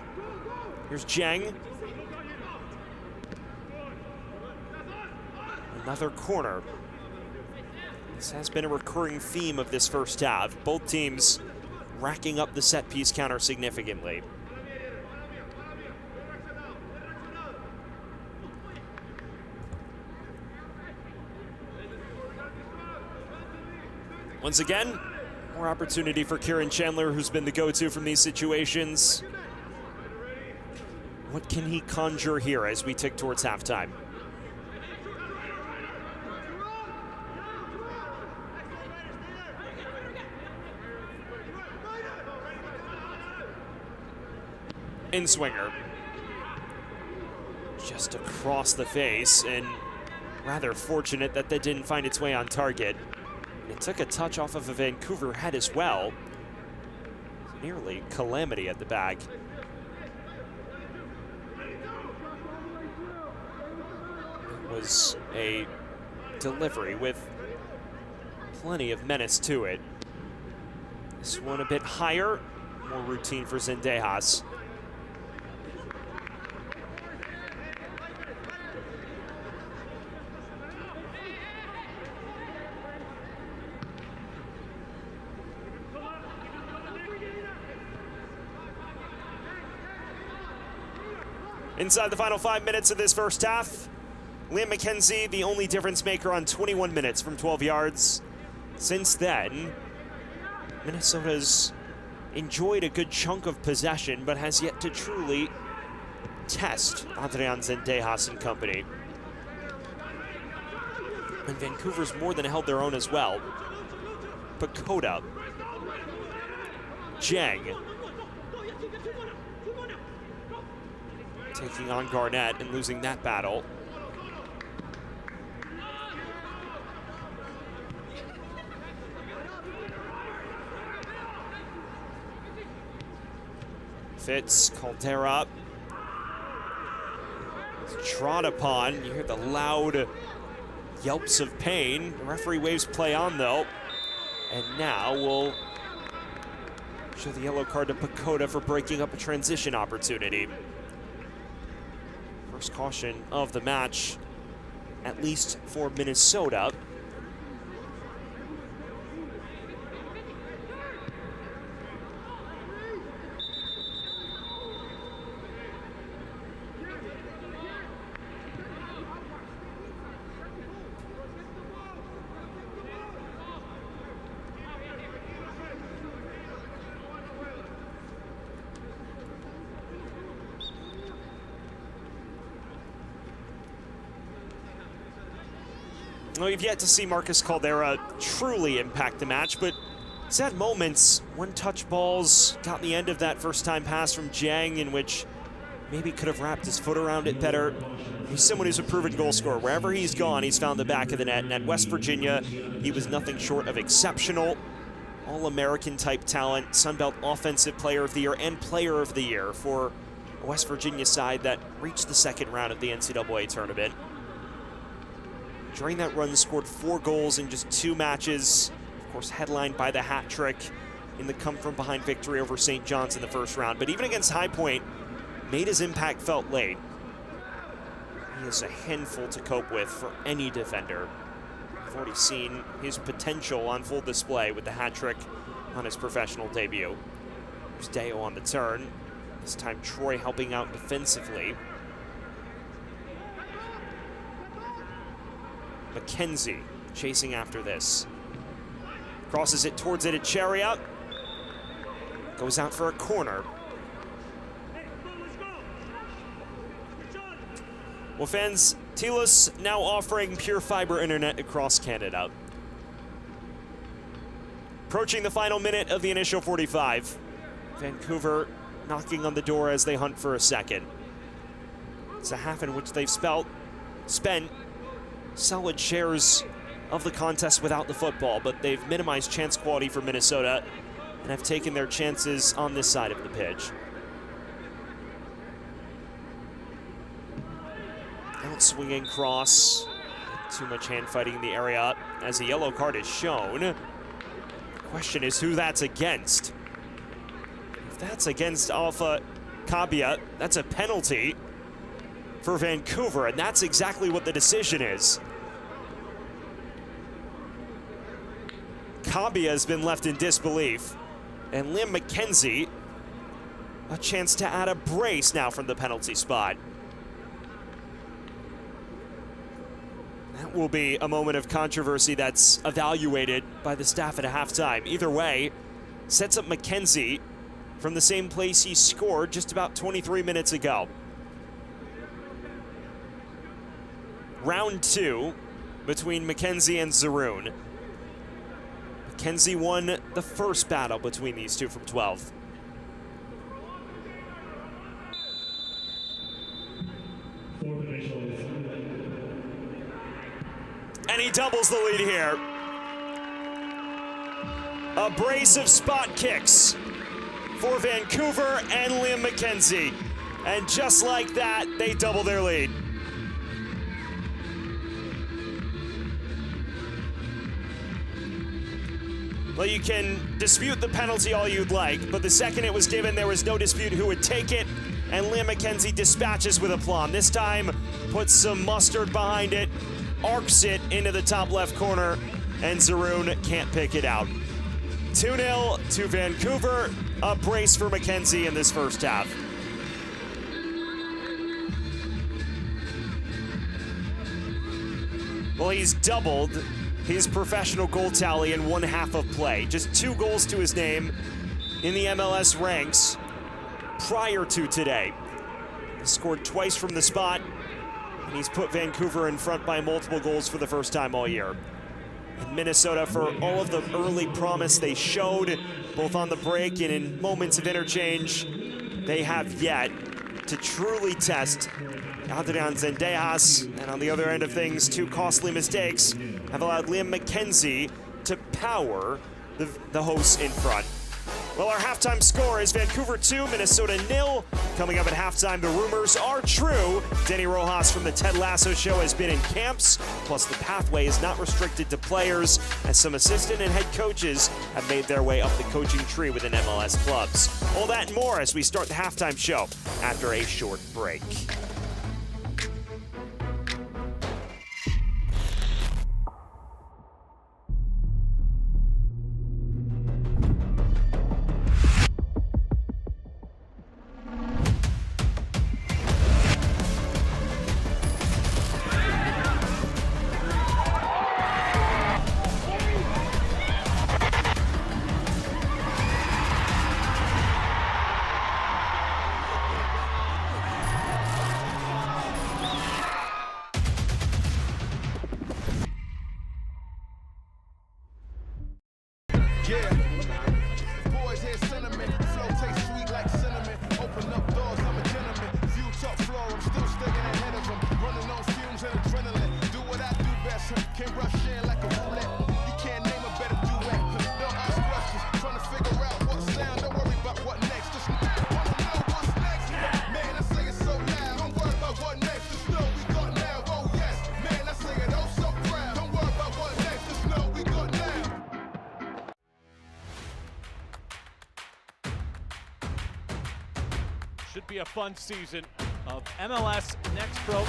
Here's Jang. Another corner. This has been a recurring theme of this first half. Both teams racking up the set piece counter significantly. Once again, more opportunity for Kieran Chandler, who's been the go-to from these situations. What can he conjure here as we tick towards halftime? In-swinger. Just across the face, and rather fortunate that that didn't find its way on target. And it took a touch off of a Vancouver head as well. Nearly calamity at the back. It was a delivery with plenty of menace to it. This one a bit higher, more routine for Zendejas. Inside the final 5 minutes of this first half, Liam McKenzie, the only difference maker on 21 minutes from 12 yards. Since then, Minnesota's enjoyed a good chunk of possession, but has yet to truly test Adrian Zendejas and company. And Vancouver's more than held their own as well. Pakoda. Jang. Taking on Garnett and losing that battle. Fitz, Caldera. It's trod upon. You hear the loud yelps of pain. The referee waves play on though. And now we'll show the yellow card to Pacoda for breaking up a transition opportunity. First caution of the match, at least for Minnesota. Well, we've yet to see Marcus Caldera truly impact the match, but he's had moments, one-touch balls, got the end of that first-time pass from Jiang, in which maybe could have wrapped his foot around it better. He's someone who's a proven goal scorer. Wherever he's gone, he's found the back of the net, and at West Virginia, he was nothing short of exceptional. All-American type talent, Sunbelt Offensive Player of the Year and Player of the Year for a West Virginia side that reached the second round of the NCAA tournament. During that run, scored 4 goals in just 2 matches. Of course, headlined by the hat trick in the come-from-behind victory over St. John's in the first round. But even against High Point, made his impact felt late. He is a handful to cope with for any defender. We've already seen his potential on full display with the hat trick on his professional debut. There's Deo on the turn. This time, Troy helping out defensively. McKenzie chasing after this. Crosses it towards Echeria. Goes out for a corner. Well, fans, TELUS now offering pure fiber internet across Canada. Approaching the final minute of the initial 45. Vancouver knocking on the door as they hunt for a second. It's a half in which they've spent solid shares of the contest without the football, but they've minimized chance quality for Minnesota and have taken their chances on this side of the pitch. Out-swinging cross. Too much hand fighting in the area as a yellow card is shown. The question is who that's against. If that's against Alpha Kabia, that's a penalty for Vancouver, and that's exactly what the decision is. Kabia has been left in disbelief, and Liam McKenzie a chance to add a brace now from the penalty spot. That will be a moment of controversy that's evaluated by the staff at halftime. Either way, sets up McKenzie from the same place he scored just about 23 minutes ago. Round 2 between McKenzie and Zaroon. McKenzie won the first battle between these two from 12. And he doubles the lead here. A brace of spot kicks for Vancouver and Liam McKenzie. And just like that, they double their lead. Well, you can dispute the penalty all you'd like, but the second it was given, there was no dispute who would take it, and Liam McKenzie dispatches with aplomb. This time, puts some mustard behind it, arcs it into the top left corner, and Zaroon can't pick it out. 2-0 to Vancouver, a brace for McKenzie in this first half. Well, he's doubled his professional goal tally in one half of play. Just 2 goals to his name in the MLS ranks prior to today. He scored twice from the spot, and he's put Vancouver in front by multiple goals for the first time all year. And Minnesota, for all of the early promise they showed, both on the break and in moments of interchange, they have yet to truly test Adrian Zendejas. And on the other end of things, 2 costly mistakes have allowed Liam McKenzie to power the hosts in front. Well, our halftime score is Vancouver 2, Minnesota 0. Coming up at halftime, the rumors are true. Denny Rojas from the Ted Lasso Show has been in camps. Plus, the pathway is not restricted to players, as some assistant and head coaches have made their way up the coaching tree within MLS clubs. All that and more as we start the halftime show after a short break. Yeah, boys hear sentiment, flow tastes sweet like cinnamon. Open up doors, I'm a gentleman. View top floor, I'm still staying ahead of them. Running on fumes and adrenaline. Do what I do best, can't rush in like a roulette. You can't name a better duet. Don't ask questions, trying to figure out what sound. Don't worry about what next, just wanna know what's next. Man, I say it so loud, don't worry about what next. Just know we got now, oh yes. Man, I say it oh so proud. Don't worry about what next, just know we got now. Should be a fun season of MLS Next Pro. Oh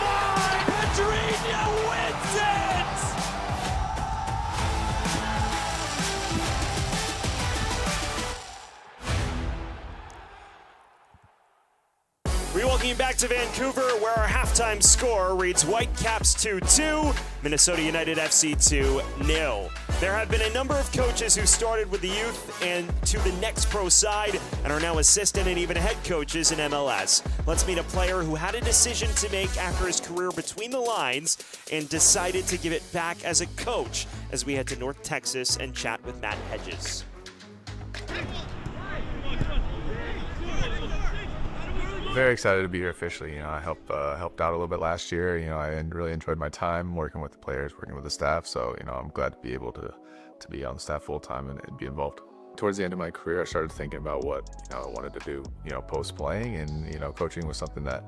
my! Pedrinho wins it! We welcome you back to Vancouver, where our halftime score reads Whitecaps 2-2, Minnesota United FC 2-0. There have been a number of coaches who started with the youth and to the next pro side and are now assistant and even head coaches in MLS. Let's meet a player who had a decision to make after his career between the lines and decided to give it back as a coach as we head to North Texas and chat with Matt Hedges. Very excited to be here officially. I helped out a little bit last year. I really enjoyed my time working with the players, working with the staff. So I'm glad to be able to be on the staff full time and be involved. Towards the end of my career, I started thinking about what I wanted to do. Post playing, and coaching was something that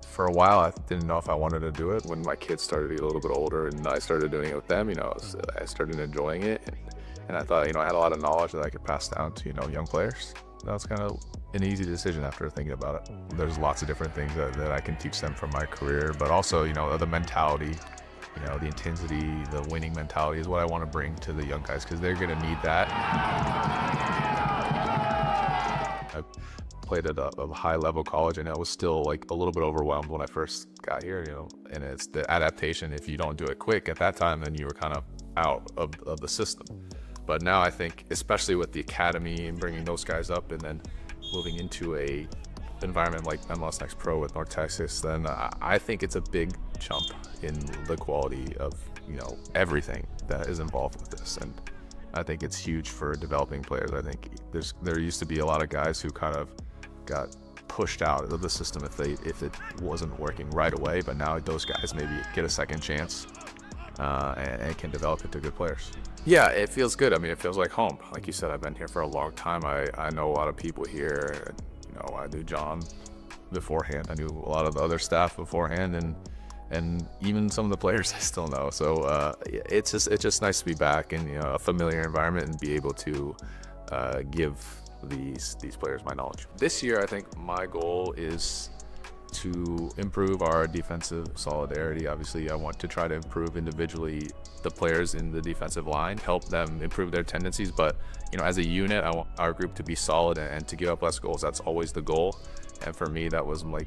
for a while I didn't know if I wanted to do it. When my kids started to get a little bit older and I started doing it with them, I started enjoying it, and I thought I had a lot of knowledge that I could pass down to young players. That was kind of an easy decision after thinking about it. There's lots of different things that I can teach them from my career, but also, the mentality, the intensity, the winning mentality is what I want to bring to the young guys, because they're going to need that. I played at a high-level college, and I was still a little bit overwhelmed when I first got here, and it's the adaptation. If you don't do it quick at that time, then you were kind of out of the system. But now I think, especially with the academy and bringing those guys up and then moving into a environment like MLS Next Pro with North Texas, then I think it's a big jump in the quality of everything that is involved with this, and I think it's huge for developing players. I think there used to be a lot of guys who kind of got pushed out of the system if it wasn't working right away, but now those guys maybe get a second chance and can develop into good players. Yeah, it feels good. It feels like home. Like you said, I've been here for a long time. I know a lot of people here. I knew John beforehand. I knew a lot of the other staff beforehand, and even some of the players I still know. So it's just nice to be back in a familiar environment and be able to give these players my knowledge. This year, I think my goal is to improve our defensive solidarity. Obviously, I want to try to improve individually the players in the defensive line, help them improve their tendencies. But as a unit, I want our group to be solid and to give up less goals. That's always the goal. And for me, that was my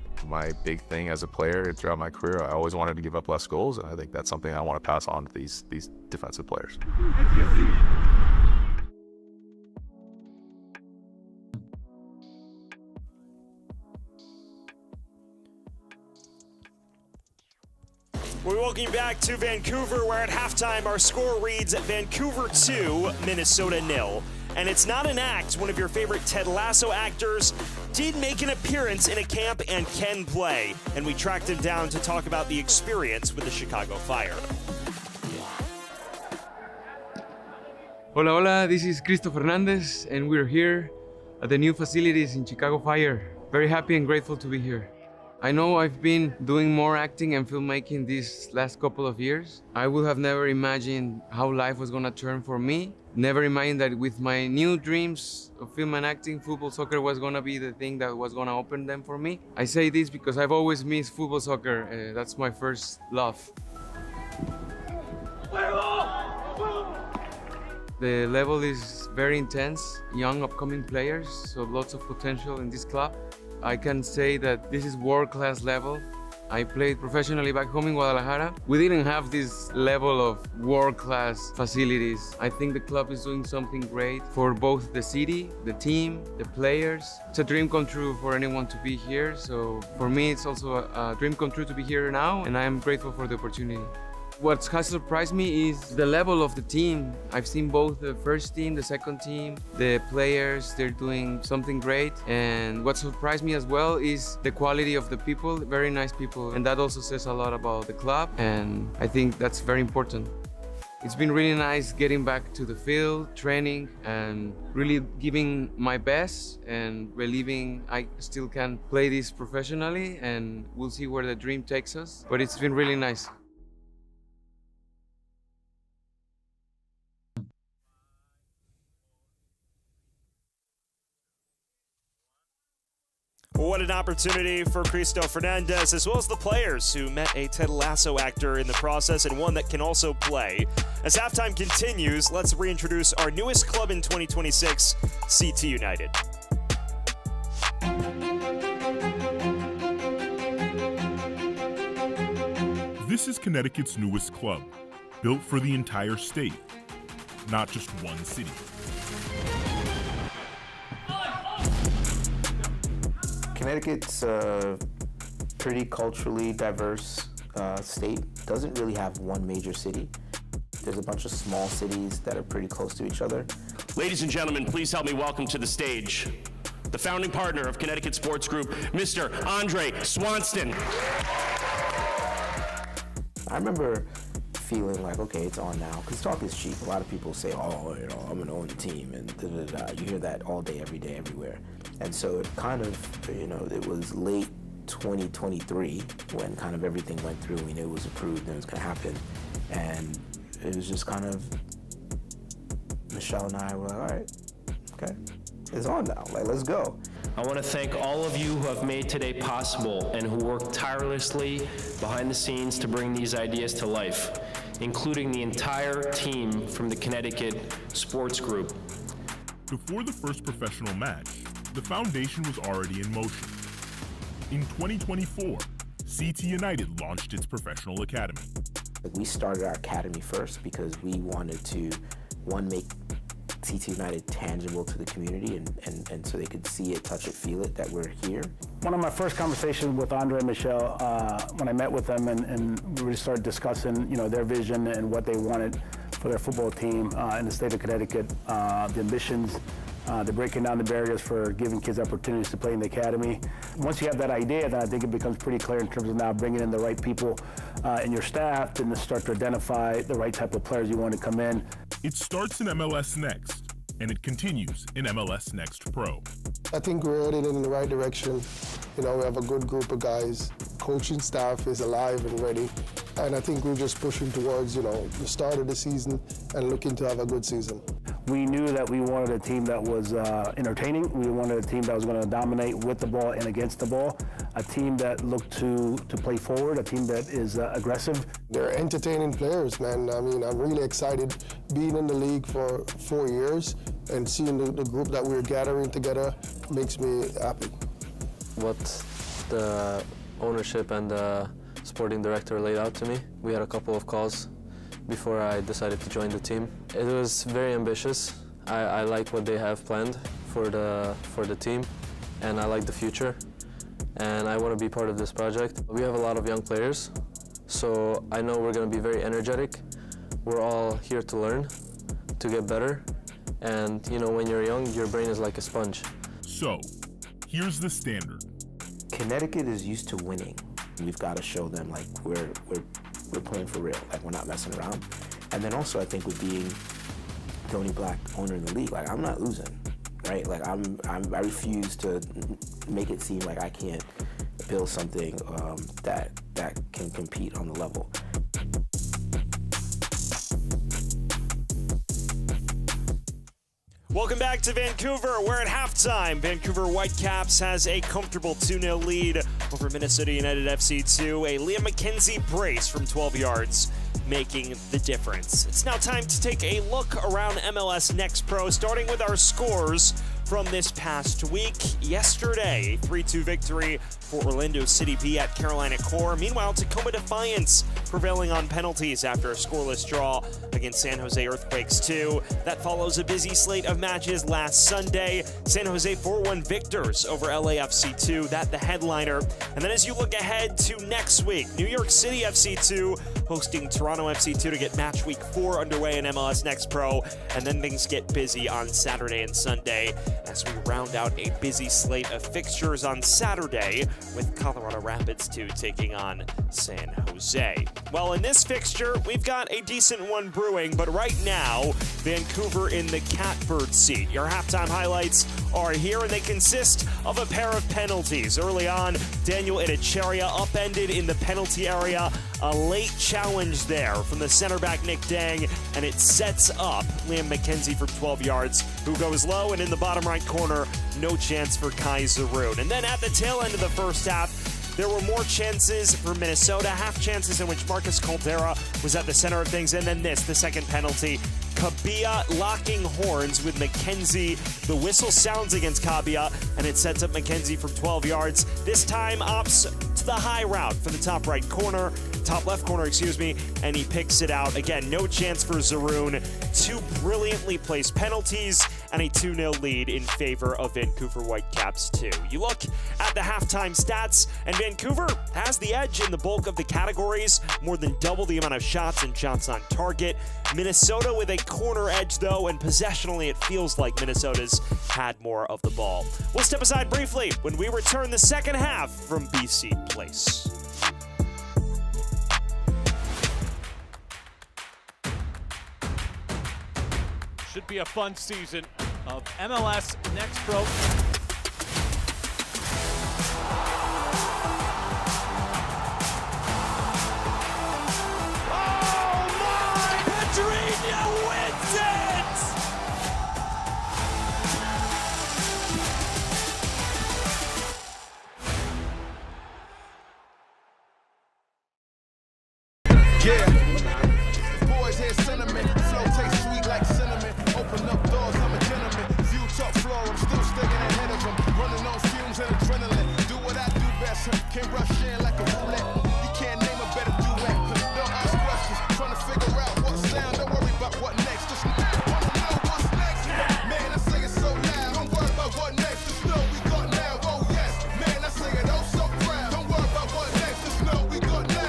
big thing as a player throughout my career. I always wanted to give up less goals, and I think that's something I want to pass on to these defensive players. We welcome you back to Vancouver, where at halftime our score reads Vancouver 2, Minnesota 0. And it's not an act. One of your favorite Ted Lasso actors did make an appearance in a camp and can play. And we tracked him down to talk about the experience with the Chicago Fire. Hola, hola, this is Cristo Fernandez, and we're here at the new facilities in Chicago Fire. Very happy and grateful to be here. I know I've been doing more acting and filmmaking these last couple of years. I would have never imagined how life was gonna turn for me. Never imagined that with my new dreams of film and acting, football, soccer was gonna be the thing that was gonna open them for me. I say this because I've always missed football, soccer. That's my first love. The level is very intense, young upcoming players, so lots of potential in this club. I can say that this is world-class level. I played professionally back home in Guadalajara. We didn't have this level of world-class facilities. I think the club is doing something great for both the city, the team, the players. It's a dream come true for anyone to be here, so for me it's also a dream come true to be here now, and I am grateful for the opportunity. What has surprised me is the level of the team. I've seen both the first team, the second team, the players, they're doing something great. And what surprised me as well is the quality of the people, very nice people. And that also says a lot about the club, and I think that's very important. It's been really nice getting back to the field, training, and really giving my best and believing I still can play this professionally, and we'll see where the dream takes us. But it's been really nice. What an opportunity for Cristo Fernandez, as well as the players who met a Ted Lasso actor in the process and one that can also play. As halftime continues, let's reintroduce our newest club in 2026, CT United. This is Connecticut's newest club, built for the entire state, not just one city. Connecticut's a pretty culturally diverse state. Doesn't really have one major city. There's a bunch of small cities that are pretty close to each other. Ladies and gentlemen, please help me welcome to the stage the founding partner of Connecticut Sports Group, Mr. Andre Swanston. I remember feeling like, okay, it's on now, because talk is cheap. A lot of people say, oh, you know, I'm gonna own the team, and da-da-da. You hear that all day, everywhere. And so it kind of, you know, it was late 2023 when kind of everything went through. We knew it was approved and it was gonna happen. And it was just kind of, Michelle and I were like, all right, okay, it's on now, like, let's go. I want to thank all of you who have made today possible and who worked tirelessly behind the scenes to bring these ideas to life, including the entire team from the Connecticut Sports Group. Before the first professional match, the foundation was already in motion. In 2024, CT United launched its professional academy. We started our academy first because we wanted to, one, make CT United tangible to the community and so they could see it, touch it, feel it, that we're here. One of my first conversations with Andre and Michelle, when I met with them and we really started discussing, you know, their vision and what they wanted for their football team in the state of Connecticut, the ambitions, they're breaking down the barriers for giving kids opportunities to play in the academy. Once you have that idea, then I think it becomes pretty clear in terms of now bringing in the right people in your staff and to start to identify the right type of players you want to come in. It starts in MLS Next, and it continues in MLS Next Pro. I think we're headed in the right direction. You know, we have a good group of guys. Coaching staff is alive and ready. And I think we're just pushing towards, you know, the start of the season and looking to have a good season. We knew that we wanted a team that was entertaining. We wanted a team that was going to dominate with the ball and against the ball. A team that looked to play forward, a team that is aggressive. They're entertaining players, man. I mean, I'm really excited being in the league for 4 years and seeing the group that we're gathering together makes me happy. What the ownership and the sporting director laid out to me, we had a couple of calls before I decided to join the team. It was very ambitious. I like what they have planned for the team, and I like the future, and I want to be part of this project. We have a lot of young players, so I know we're going to be very energetic. We're all here to learn, to get better, And you know, when you're young, your brain is like a sponge. So, here's the standard. Connecticut is used to winning. We've got to show them like we're playing for real, like we're not messing around. And then also I think with being the only black owner in the league, like I'm not losing, right? Like I refuse to make it seem like I can't build something that can compete on the level. Welcome back to Vancouver. We're at halftime. Vancouver Whitecaps has a comfortable 2-0 lead over Minnesota United FC2. A Liam McKenzie brace from 12 yards making the difference. It's now time to take a look around MLS Next Pro, starting with our scores from this past week. Yesterday, 3-2 victory for Orlando City B at Carolina Core. Meanwhile, Tacoma Defiance prevailing on penalties after a scoreless draw against San Jose Earthquakes 2. That follows a busy slate of matches last Sunday. San Jose 4-1 victors over LAFC 2, that the headliner. And then as you look ahead to next week, New York City FC 2 hosting Toronto FC 2 to get match week 4 underway in MLS Next Pro. And then things get busy on Saturday and Sunday as we round out a busy slate of fixtures on Saturday with Colorado Rapids 2 taking on San Jose. Well, in this fixture, we've got a decent one brewing, but right now, Vancouver in the catbird seat. Your halftime highlights are here, and they consist of a pair of penalties. Early on, Daniel Idacheria upended in the penalty area. A late challenge there from the center back Nick Dang, and it sets up Liam McKenzie from 12 yards, who goes low, and in the bottom right corner, no chance for Kai Zaroon. And then at the tail end of the first half, there were more chances for Minnesota, half chances in which Marcus Caldera was at the center of things, and then this, the second penalty. Kabia locking horns with McKenzie. The whistle sounds against Kabia, and it sets up McKenzie from 12 yards. This time opts to the high route for the top left corner, and he picks it out. Again, no chance for Zaroon. Two brilliantly placed penalties and a 2-0 lead in favor of Vancouver Whitecaps 2. You look at the halftime stats, and Vancouver has the edge in the bulk of the categories, more than double the amount of shots and shots on target. Minnesota with a corner edge, though, and possessionally it feels like Minnesota's had more of the ball. We'll step aside briefly when we return the second half from BC Place. Should be a fun season of MLS Next Pro. Oh my! Pedrinho wins it! Yeah. Boys hear sentiment. Flow tastes sweet like cinnamon. Open up doors, I'm a gentleman. View top floor, I'm still staying ahead of them. Running on fumes and adrenaline. Do what I do best. Can't rush in like a roulette. You can't name a better duet. Don't ask questions. Trying to figure out what sound. Don't worry about what next. Just wanna know what's next. Man, I say it so loud. Don't worry about what next. Just know we got now. Oh yes. Man, I say it oh so proud. Don't worry about what next. Just know we got now.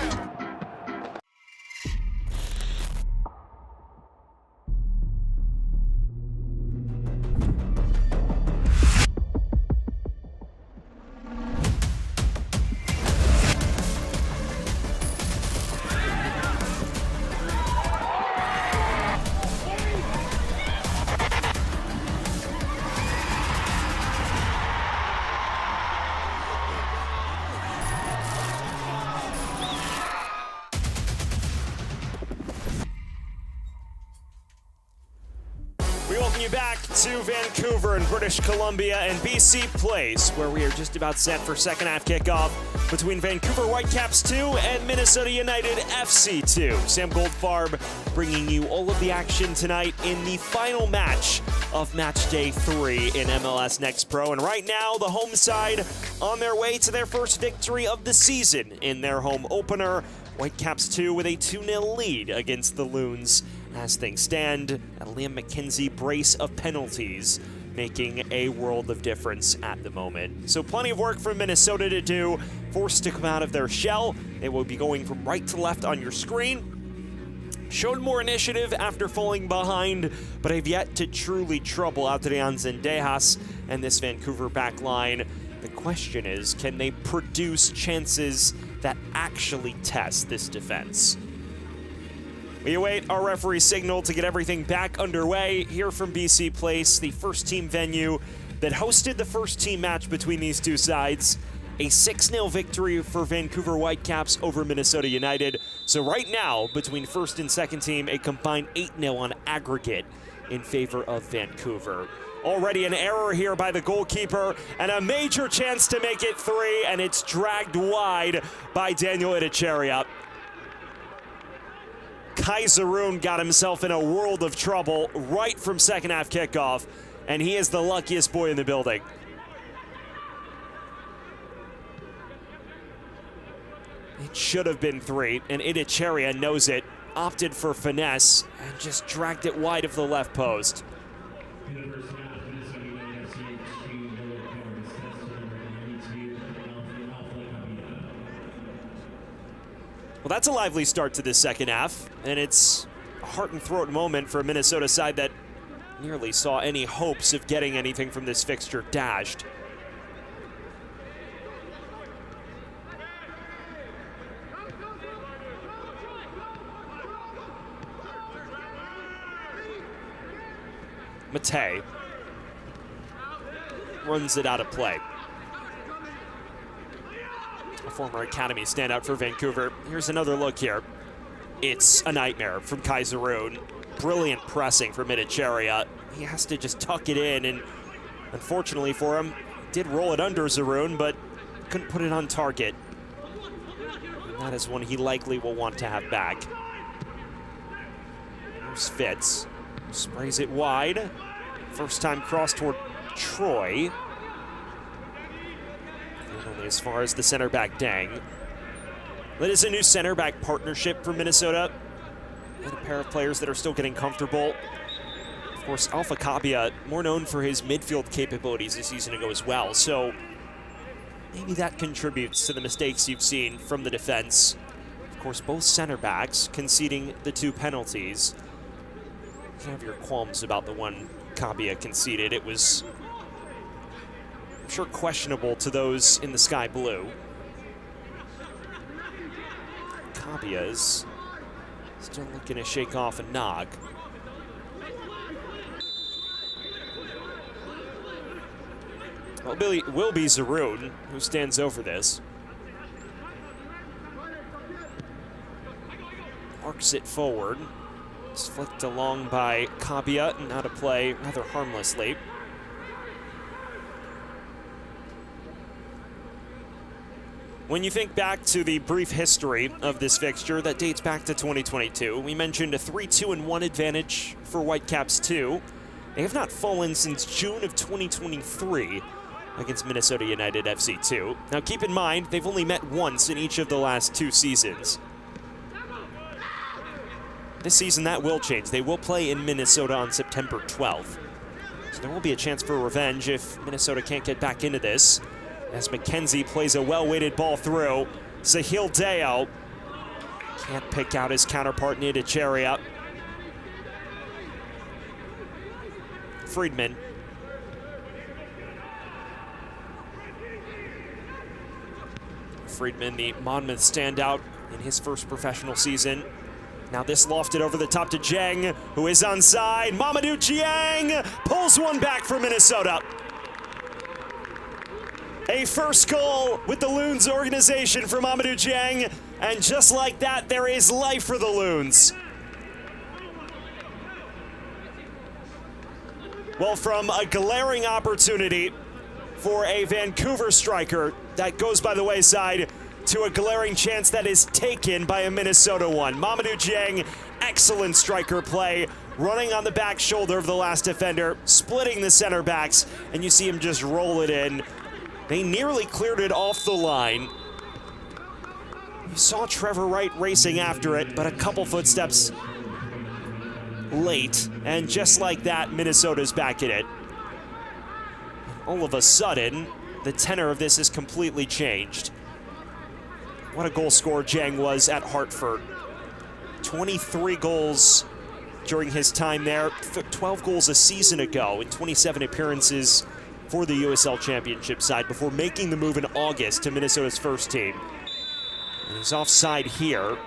We welcome you back to Vancouver in British Columbia and BC Place, where we are just about set for second half kickoff between Vancouver Whitecaps 2 and Minnesota United FC 2. Sam Goldfarb bringing you all of the action tonight in the final match of match day 3 in MLS Next Pro. And right now, the home side on their way to their first victory of the season in their home opener. Whitecaps 2 with a 2-0 lead against the Loons. As things stand, a Liam McKenzie brace of penalties making a world of difference at the moment. So plenty of work for Minnesota to do, forced to come out of their shell. They will be going from right to left on your screen. showed more initiative after falling behind, but have yet to truly trouble Adrian Zendejas and this Vancouver back line. The question is, can they produce chances that actually test this defense? We await our referee signal to get everything back underway here from BC Place, the first team venue that hosted the first team match between these two sides. A 6-0 victory for Vancouver Whitecaps over Minnesota United. So right now, between first and second team, a combined 8-0 on aggregate in favor of Vancouver. Already an error here by the goalkeeper, and a major chance to make it 3, and it's dragged wide by Daniel Itticheria. Kaiserun got himself in a world of trouble right from second half kickoff, and he is the luckiest boy in the building. It should have been 3, and Itticheria knows it, opted for finesse, and just dragged it wide of the left post. Well, that's a lively start to this second half, and it's a heart and throat moment for a Minnesota side that nearly saw any hopes of getting anything from this fixture dashed. Matei runs it out of play. A former academy standout for Vancouver. Here's another look here. It's a nightmare from Kaiserun. Brilliant pressing from Itticheria. He has to just tuck it in, and unfortunately for him, did roll it under Zaroon, but couldn't put it on target. And that is one he likely will want to have back. Here's Fitz. Sprays it wide. First time cross toward Troy. And only as far as the center back Dang. That is a new center back partnership for Minnesota. And a pair of players that are still getting comfortable. Of course, Alpha Kabia, more known for his midfield capabilities a season ago as well. So maybe that contributes to the mistakes you've seen from the defense. Of course, both center backs conceding the 2 penalties. You can have your qualms about the one Kabia conceded. It was, I'm sure, questionable to those in the sky blue. Kabia is still looking to shake off a nog. Well, it will be Zaroon who stands over this. Arcs it forward. It's flicked along by Kabia and out of play rather harmlessly. When you think back to the brief history of this fixture that dates back to 2022, we mentioned a 3-2-1 advantage for Whitecaps 2. They have not fallen since June of 2023 against Minnesota United FC 2. Now keep in mind, they've only met once in each of the last 2 seasons. This season, that will change. They will play in Minnesota on September 12th. So there will be a chance for revenge if Minnesota can't get back into this. As McKenzie plays a well-weighted ball through. Sahil Deo can't pick out his counterpart in Itticheria. Friedman. Friedman, the Monmouth standout in his first professional season. Now this lofted over the top to Jeng, who is onside. Mamadou Jiang pulls one back for Minnesota. A first goal with the Loons organization for Mamadou Jiang, and just like that, there is life for the Loons. Well, from a glaring opportunity for a Vancouver striker that goes by the wayside to a glaring chance that is taken by a Minnesota one. Mamadou Jiang, excellent striker play, running on the back shoulder of the last defender, splitting the center backs, and you see him just roll it in. They nearly cleared it off the line. You saw Trevor Wright racing after it, but a couple footsteps late, and just like that, Minnesota's back in it. All of a sudden, the tenor of this is completely changed. What a goal scorer Jang was at Hartford. 23 goals during his time there, 12 goals a season ago in 27 appearances for the USL Championship side before making the move in August to Minnesota's first team. And he's offside here,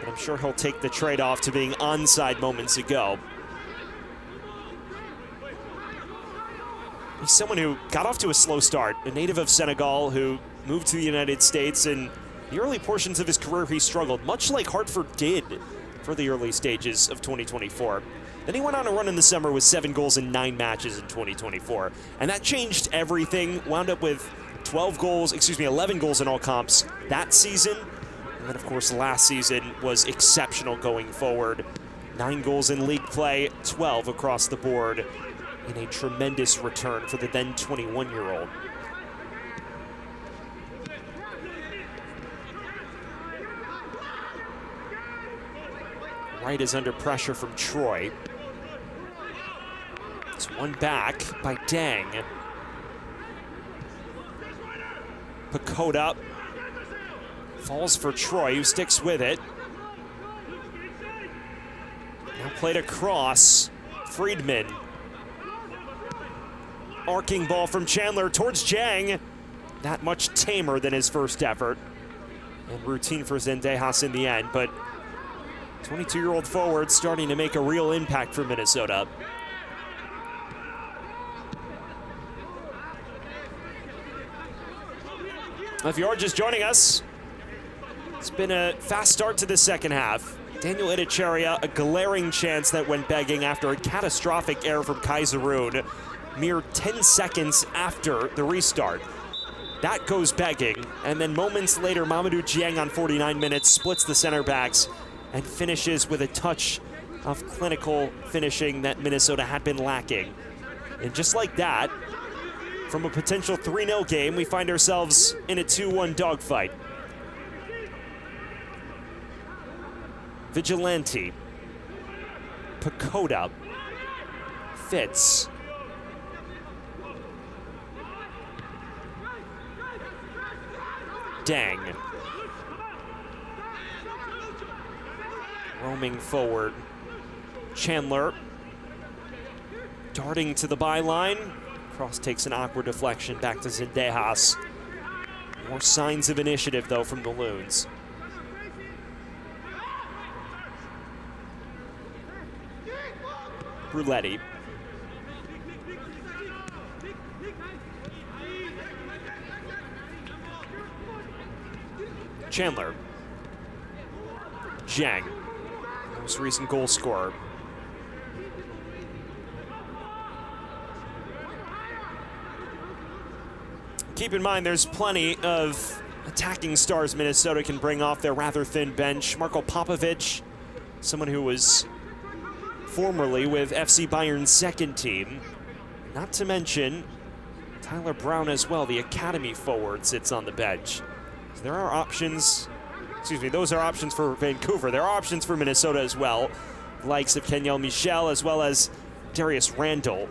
but I'm sure he'll take the trade-off to being onside moments ago. He's someone who got off to a slow start, a native of Senegal who moved to the United States. In the early portions of his career, he struggled, much like Hartford did for the early stages of 2024. Then he went on a run in the summer with 7 goals in 9 matches in 2024. And that changed everything, wound up with 11 goals in all comps that season. And then, of course, last season was exceptional going forward. 9 goals in league play, 12 across the board, in a tremendous return for the then 21-year-old. Wright is under pressure from Troy. It's one back by Dang. Pacoda falls for Troy, who sticks with it. Now played across. Friedman. Arcing ball from Chandler towards Jang. Not much tamer than his first effort. And routine for Zendejas in the end, but 22-year-old forward starting to make a real impact for Minnesota. If you're just joining us, it's been a fast start to the second half. Daniel Idicharia, a glaring chance that went begging after a catastrophic error from Kaiserun mere 10 seconds after the restart. That goes begging, and then moments later, Mamadou Dieng on 49 minutes splits the center backs and finishes with a touch of clinical finishing that Minnesota had been lacking. And just like that, from a potential 3-0 game, we find ourselves in a 2-1 dogfight. Vigilante, Pacoda, Fitz, Dang. Roaming forward, Chandler darting to the byline. Cross takes an awkward deflection back to Zendejas. More signs of initiative, though, from the Loons. Bruletti. Chandler. Zhang, most recent goal scorer. Keep in mind, there's plenty of attacking stars Minnesota can bring off their rather thin bench. Marko Popovic, someone who was formerly with FC Bayern's second team. Not to mention Tyler Brown as well, the academy forward, sits on the bench. So there are options, those are options for Vancouver. There are options for Minnesota as well. The likes of Kenyel Michel as well as Darius Randall,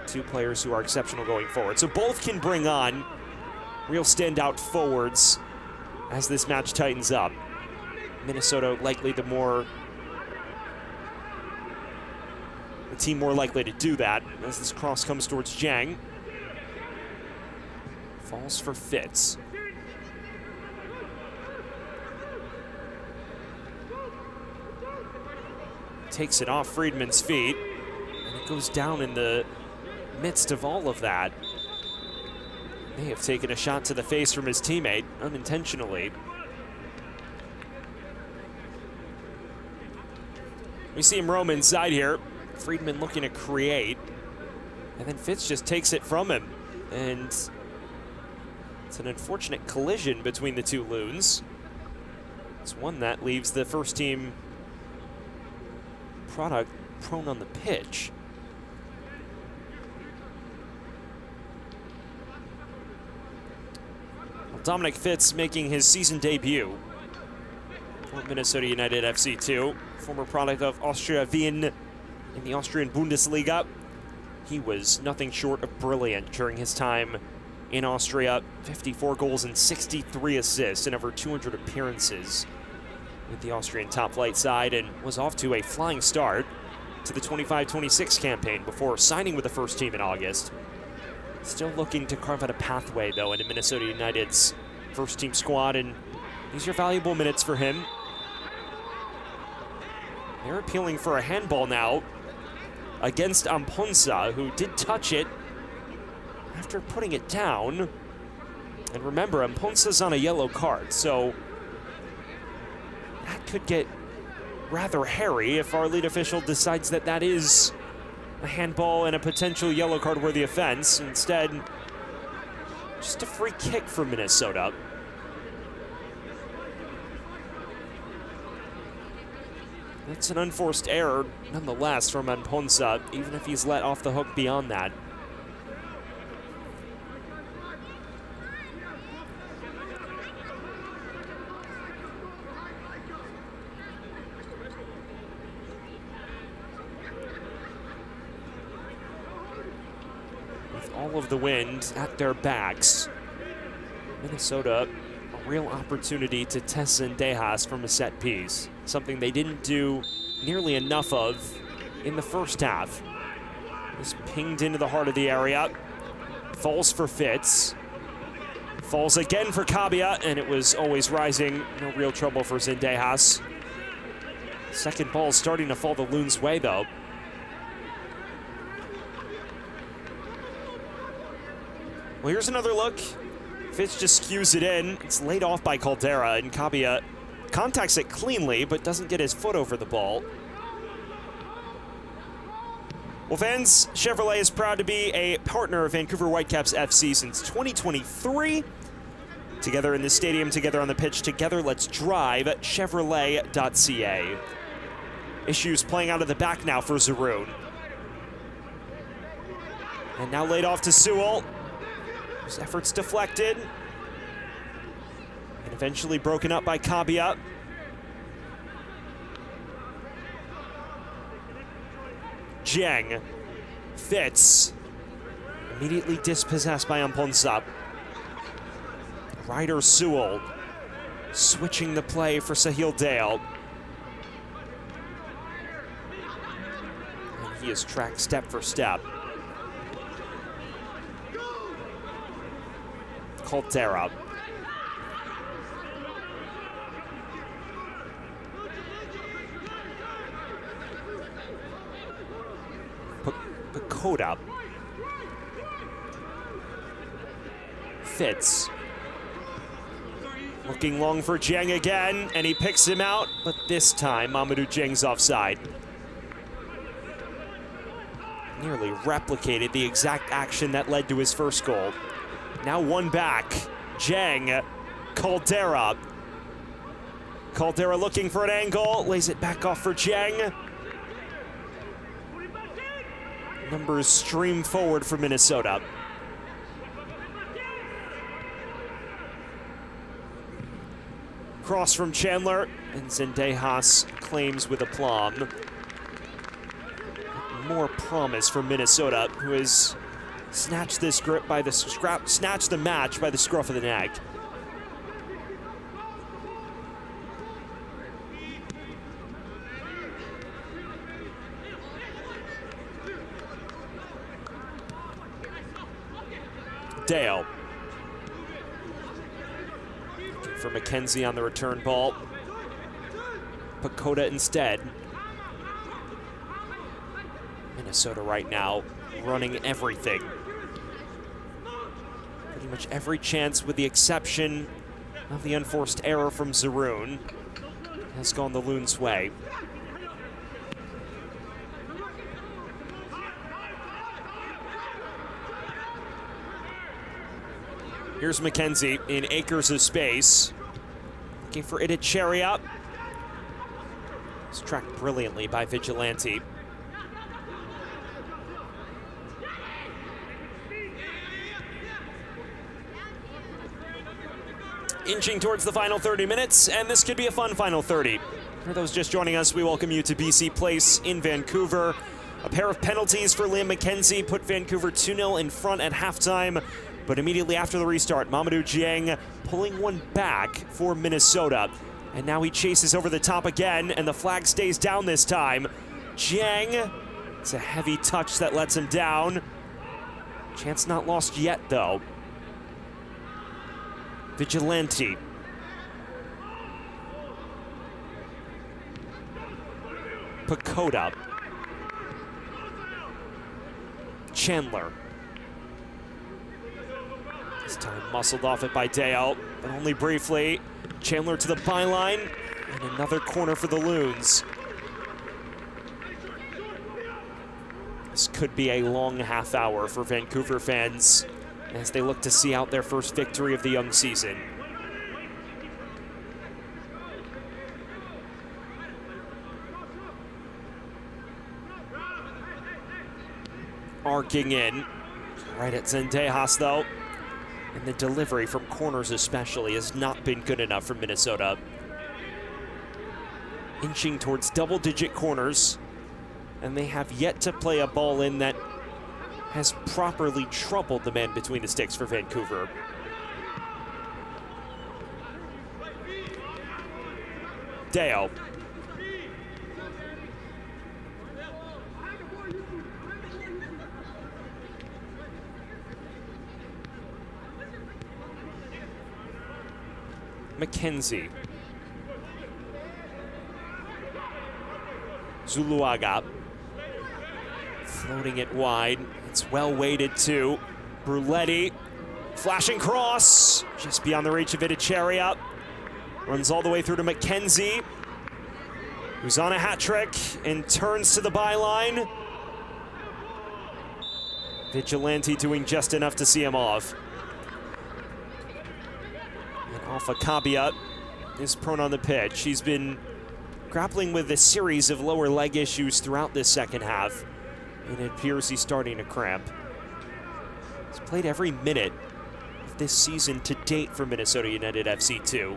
2 players who are exceptional going forward. So both can bring on real standout forwards as this match tightens up. Minnesota likely the team more likely to do that as this cross comes towards Zhang. Falls for Fitz. Takes it off Friedman's feet, and it goes down in the midst of all of that. May have taken a shot to the face from his teammate, unintentionally. We see him roam inside here. Friedman looking to create, and then Fitz just takes it from him. And it's an unfortunate collision between the 2 Loons. It's one that leaves the first team product prone on the pitch. Well, Dominic Fitz making his season debut for Minnesota United FC2, former product of Austria Wien in the Austrian Bundesliga. He was nothing short of brilliant during his time in Austria. 54 goals and 63 assists in over 200 appearances with the Austrian top flight side and was off to a flying start to the 25-26 campaign before signing with the first team in August. Still looking to carve out a pathway, though, into Minnesota United's first team squad, and these are valuable minutes for him. They're appealing for a handball now against Amponsa, who did touch it after putting it down. And remember, Amponsa's on a yellow card, so that could get rather hairy if our lead official decides that that is a handball and a potential yellow card worthy offense. Instead, just a free kick for Minnesota. That's an unforced error, nonetheless, from Amponsa, even if he's let off the hook beyond that. With all of the wind at their backs, Minnesota, a real opportunity to test Zendejas from a set piece, something they didn't do nearly enough of in the first half. This pinged into the heart of the area, falls for Fitz, falls again for Kabia, and it was always rising. No real trouble for Zendejas. Second ball starting to fall the Loons' way, though. Well, here's another look. Fitz just skews it in. It's laid off by Caldera, and Kabia contacts it cleanly, but doesn't get his foot over the ball. Well, fans, Chevrolet is proud to be a partner of Vancouver Whitecaps FC since 2023. Together in this stadium, together on the pitch, together let's drive at Chevrolet.ca. Issues playing out of the back now for Zaroon. And now laid off to Sewell. His efforts deflected. And eventually broken up by Kabia. Jeng. Fitz. Immediately dispossessed by Amponsa. Ryder Sewell. Switching the play for Sahil Dale. And he is tracked step for step. Caldera. Pakoda. Fitz. Looking long for Jeng again, and he picks him out, but this time Mamadou Jeng's offside. Nearly replicated the exact action that led to his first goal. Now one back. Jeng. Caldera. Caldera looking for an angle. Lays it back off for Jeng. Numbers stream forward for Minnesota. Cross from Chandler, and Zendejas claims with aplomb. More promise for Minnesota, who has snatched this grip by the snatched the match by the scruff of the neck. Dale. Looking for McKenzie on the return ball. Pakoda instead. Minnesota right now running everything. Pretty much every chance, with the exception of the unforced error from Zaroon, has gone the Loons' way. Here's McKenzie in acres of space. Looking for Idicheria. It's tracked brilliantly by Vigilante. Inching towards the final 30 minutes, and this could be a fun final 30. For those just joining us, we welcome you to BC Place in Vancouver. A pair of penalties for Liam McKenzie put Vancouver 2-0 in front at halftime. But immediately after the restart, Mamadou Jeng pulling one back for Minnesota. And now he chases over the top again, and the flag stays down this time. Jiang, it's a heavy touch that lets him down. Chance not lost yet, though. Vigilante. Pagoda. Chandler. This time muscled off it by Dale, but only briefly. Chandler to the byline, and another corner for the Loons. This could be a long half hour for Vancouver fans as they look to see out their first victory of the young season. Arcing in, right at Zendejas though. And the delivery from corners especially has not been good enough for Minnesota. Inching towards double-digit corners, and they have yet to play a ball in that has properly troubled the man between the sticks for Vancouver. Deo. McKenzie. Zuluaga. Floating it wide. It's well weighted too. Bruletti. Flashing cross. Just beyond the reach of Itacheria. Runs all the way through to McKenzie, who's on a hat trick and turns to the byline. Vigilante doing just enough to see him off. Alpha Cabia is prone on the pitch. He's been grappling with a series of lower leg issues throughout this second half, and it appears he's starting to cramp. He's played every minute of this season to date for Minnesota United FC 2.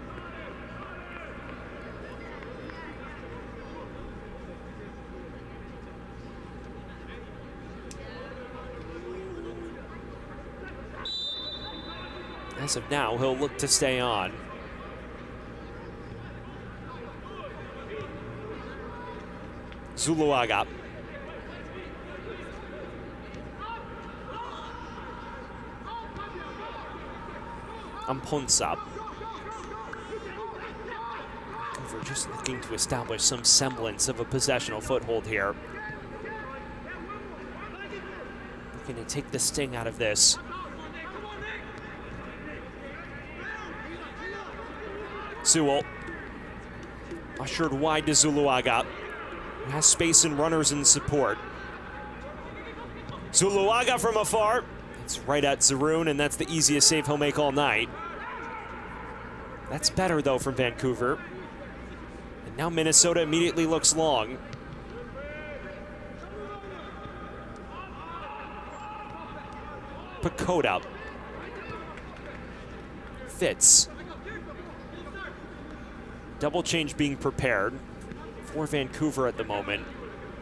As of now, he'll look to stay on. Zuluaga. Amponsa. Vancouver just looking to establish some semblance of a possessional foothold here. Looking to take the sting out of this. Sewell. Ushered wide to Zuluaga, who has space and runners in support. Zuluaga from afar. It's right at Zaroon, and that's the easiest save he'll make all night. That's better, though, from Vancouver. And now Minnesota immediately looks long. Pagoda. Fitz. Double change being prepared for Vancouver at the moment.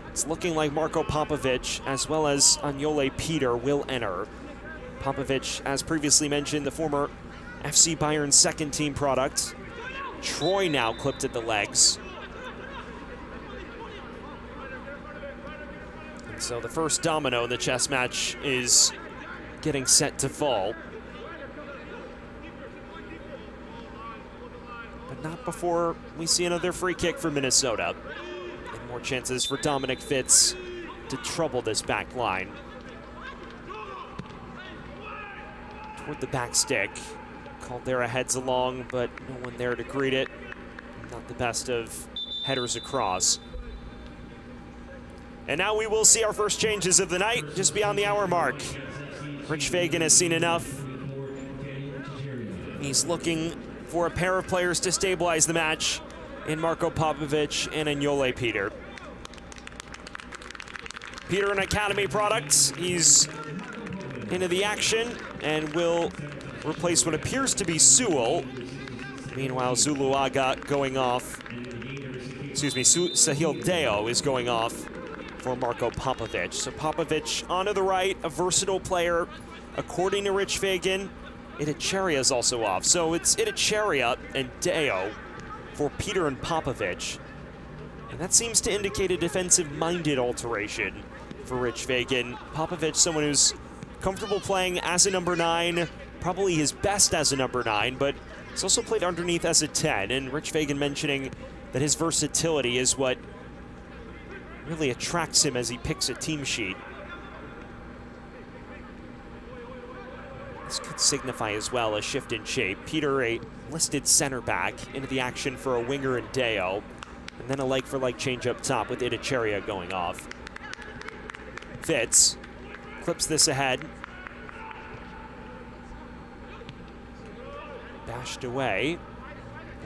It's looking like Marko Popovic as well as Agnole Peter will enter. Popovic, as previously mentioned, the former FC Bayern second team product. Troy now clipped at the legs. And so the first domino in the chess match is getting set to fall. But not before we see another free kick for Minnesota. And more chances for Dominic Fitz to trouble this back line. Toward the back stick. Caldera heads along, but no one there to greet it. Not the best of headers across. And now we will see our first changes of the night, just beyond the hour mark. Rich Fagan has seen enough. He's looking for a pair of players to stabilize the match in Marko Popovic and Agnole Peter. Peter, an academy product. He's into the action and will replace what appears to be Sewell. Meanwhile, Zuluaga going off. Excuse me, Sahil Deo is going off for Marko Popovic. So Popovic onto the right, a versatile player. According to Rich Fagan, Itacheria is also off. So it's Itacheria and Deo for Peter and Popovich. And that seems to indicate a defensive-minded alteration for Rich Fagan. Popovich, someone who's comfortable playing as a number 9, probably his best as a number 9, but he's also played underneath as a 10. And Rich Fagan mentioning that his versatility is what really attracts him as he picks a team sheet. This could signify as well a shift in shape. Peter, a listed center back, into the action for a winger and Deo. And then a like-for-like change up top with Idacheria going off. Fitz clips this ahead. Bashed away.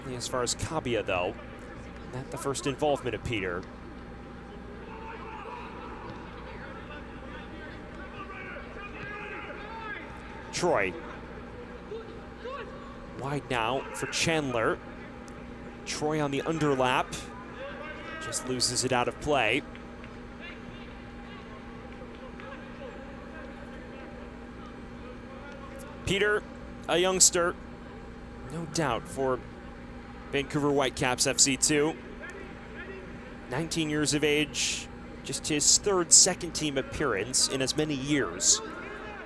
Only as far as Kabia, though. Not the first involvement of Peter. Troy. Wide now for Chandler. Troy on the underlap. Just loses it out of play. Peter, a youngster, no doubt, for Vancouver Whitecaps FC2. 19 years of age, just his third second-team appearance in as many years.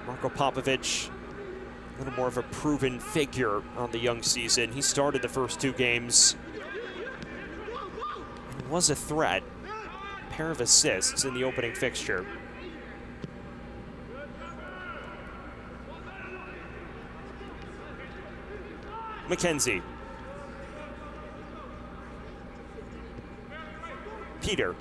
Marko Popovich, a little more of a proven figure on the young season. He started the first 2 games. And was a threat. Pair of assists in the opening fixture. McKenzie. Peter.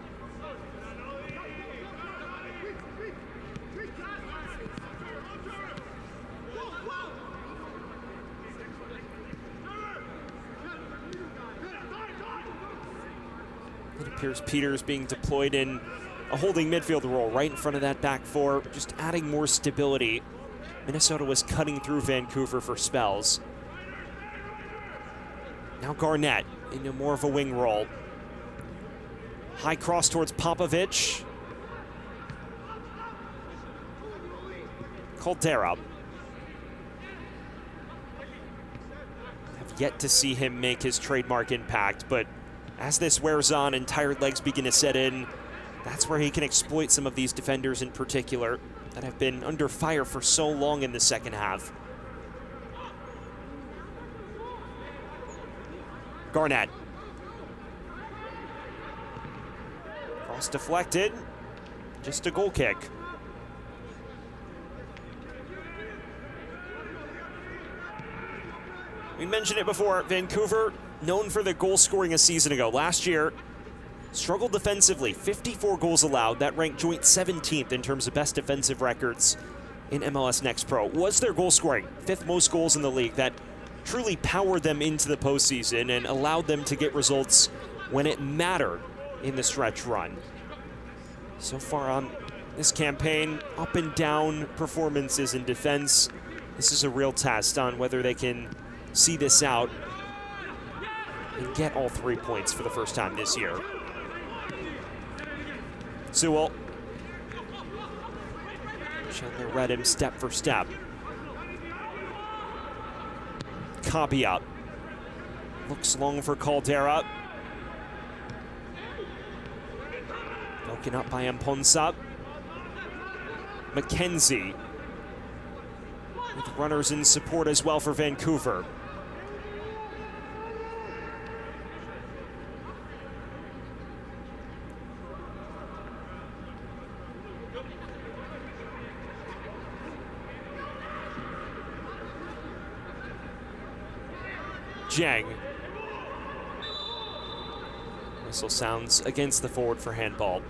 It appears Peter's being deployed in a holding midfield role right in front of that back four, just adding more stability. Minnesota was cutting through Vancouver for spells. Now Garnett into more of a wing role. High cross towards Popovich. Caldera. Have yet to see him make his trademark impact, but as this wears on and tired legs begin to set in, that's where he can exploit some of these defenders in particular that have been under fire for so long in the second half. Garnett. Cross deflected. Just a goal kick. We mentioned it before, Vancouver, known for the goal scoring a season ago. Last year, struggled defensively, 54 goals allowed. That ranked joint 17th in terms of best defensive records in MLS Next Pro. Was their goal scoring, 5th most goals in the league. That truly powered them into the postseason and allowed them to get results when it mattered in the stretch run. So far on this campaign, up and down performances in defense. This is a real test on whether they can see this out and get all 3 points for the first time this year. Sewell. Chandler read him step for step. Kabia. Looks long for Caldera. Broken up by Mponsa. McKenzie. With runners in support as well for Vancouver. Jang. Whistle sounds against the forward for handball.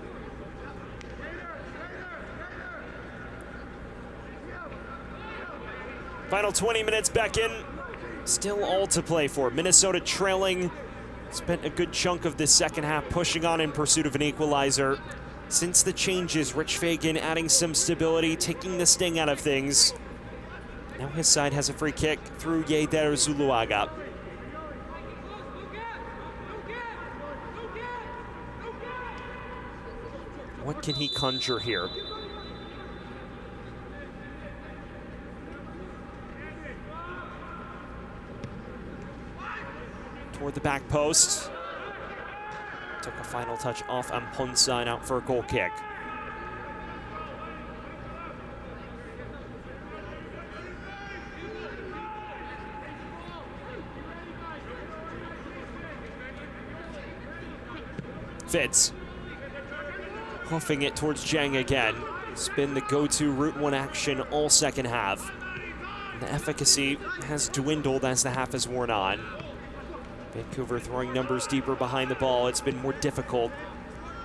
Final 20 minutes back in. Still all to play for. Minnesota trailing. Spent a good chunk of this second half pushing on in pursuit of an equalizer. Since the changes, Rich Fagan adding some stability, taking the sting out of things. Now his side has a free kick through Yeider Zuluaga. What can he conjure here? toward the back post. Took a final touch off Amponsa and out for a goal kick. Fitz hoofing it towards Jang again. It's been the go-to Route 1 action all second half. And the efficacy has dwindled as the half has worn on. Vancouver throwing numbers deeper behind the ball. It's been more difficult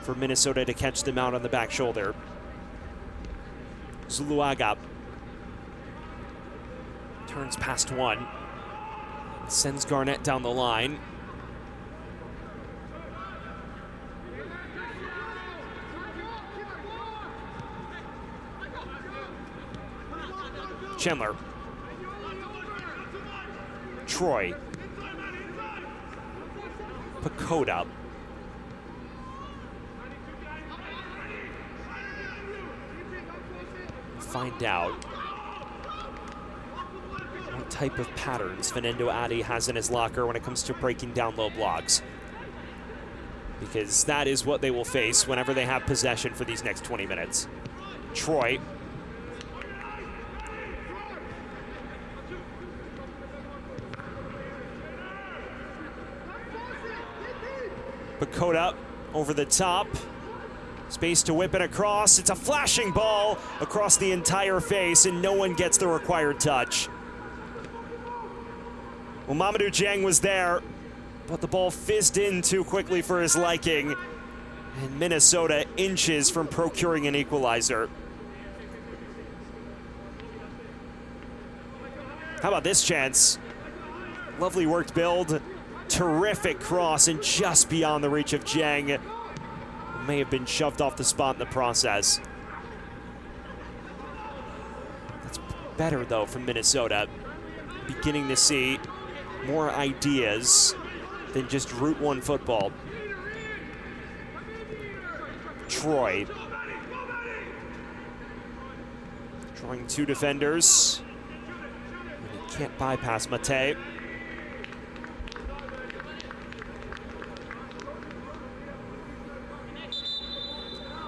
for Minnesota to catch them out on the back shoulder. Zuluaga turns past one. Sends Garnett down the line. Chandler. Troy. Pakoda. Find out what type of patterns Fernando Adi has in his locker when it comes to breaking down low blocks. Because that is what they will face whenever they have possession for these next 20 minutes. Troy. Pakoda over the top. Space to whip it across. It's a flashing ball across the entire face, and no one gets the required touch. Well, Mamadou Dieng was there, but the ball fizzed in too quickly for his liking, and Minnesota inches from procuring an equalizer. How about this chance? Lovely worked build. Terrific cross and just beyond the reach of Dieng. May have been shoved off the spot in the process. That's better though from Minnesota. Beginning to see more ideas than just Route 1 football. Troy. Drawing two defenders. And he can't bypass Mate.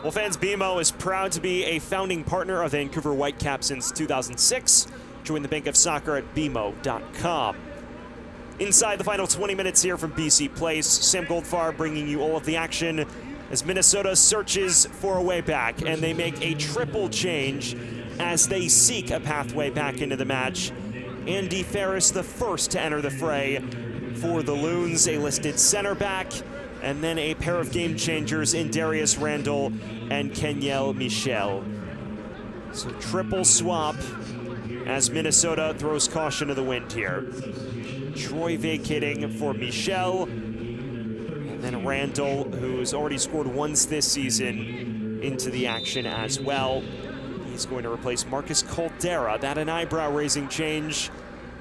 Well, fans, BMO is proud to be a founding partner of Vancouver Whitecaps since 2006. Join the Bank of Soccer at bmo.com. Inside the final 20 minutes here from BC Place, Sam Goldfarb bringing you all of the action as Minnesota searches for a way back, and they make a triple change as they seek a pathway back into the match. Andy Ferris, the first to enter the fray for the Loons, a listed center back, and then a pair of game changers in Darius Randall and Kenyel Michel. So triple swap as Minnesota throws caution to the wind here. Troy vacating for Michel, and then Randall, who's already scored once this season, into the action as well. He's going to replace Marcus Caldera. That an eyebrow-raising change.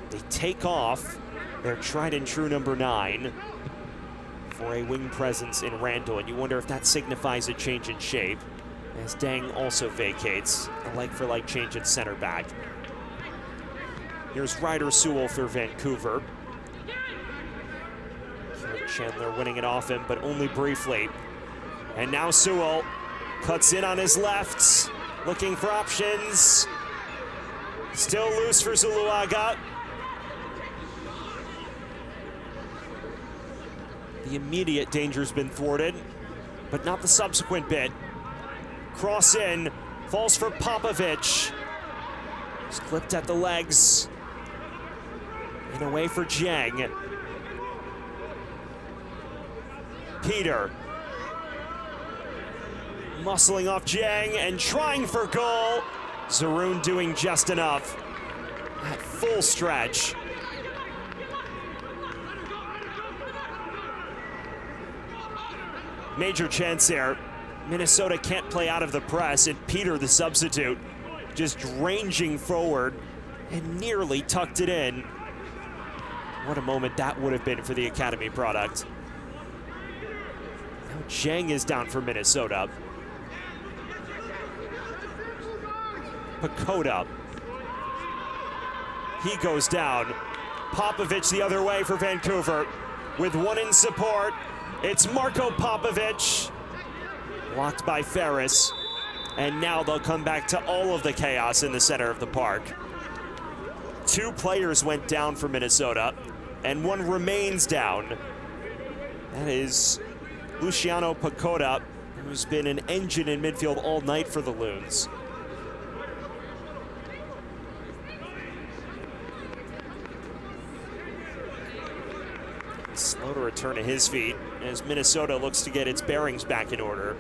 They take off their tried and true number 9 for a wing presence in Randall, and you wonder if that signifies a change in shape, as Dieng also vacates, a like-for-like change at center back. Here's Ryder Sewell for Vancouver. Chandler winning it off him, but only briefly. And now Sewell cuts in on his left, looking for options. Still loose for Zuluaga. The immediate danger's been thwarted, but not the subsequent bit. Cross in, falls for Popovic. It's clipped at the legs. And away for Dieng. Peter. Muscling off Dieng and trying for goal. Zaroon doing just enough. At full stretch. Major chance there. Minnesota can't play out of the press, and Peter, the substitute, just ranging forward and nearly tucked it in. What a moment that would have been for the Academy product. Now Dieng is down for Minnesota. Pakoda. He goes down. Popovic the other way for Vancouver. with one in support. It's Marko Popovic, blocked by Ferris. And now they'll come back to all of the chaos in the center of the park. 2 players went down for Minnesota, and 1 remains down. That is Luciano Pacoda, who's been an engine in midfield all night for the Loons. Slow to return to his feet as Minnesota looks to get its bearings back in order.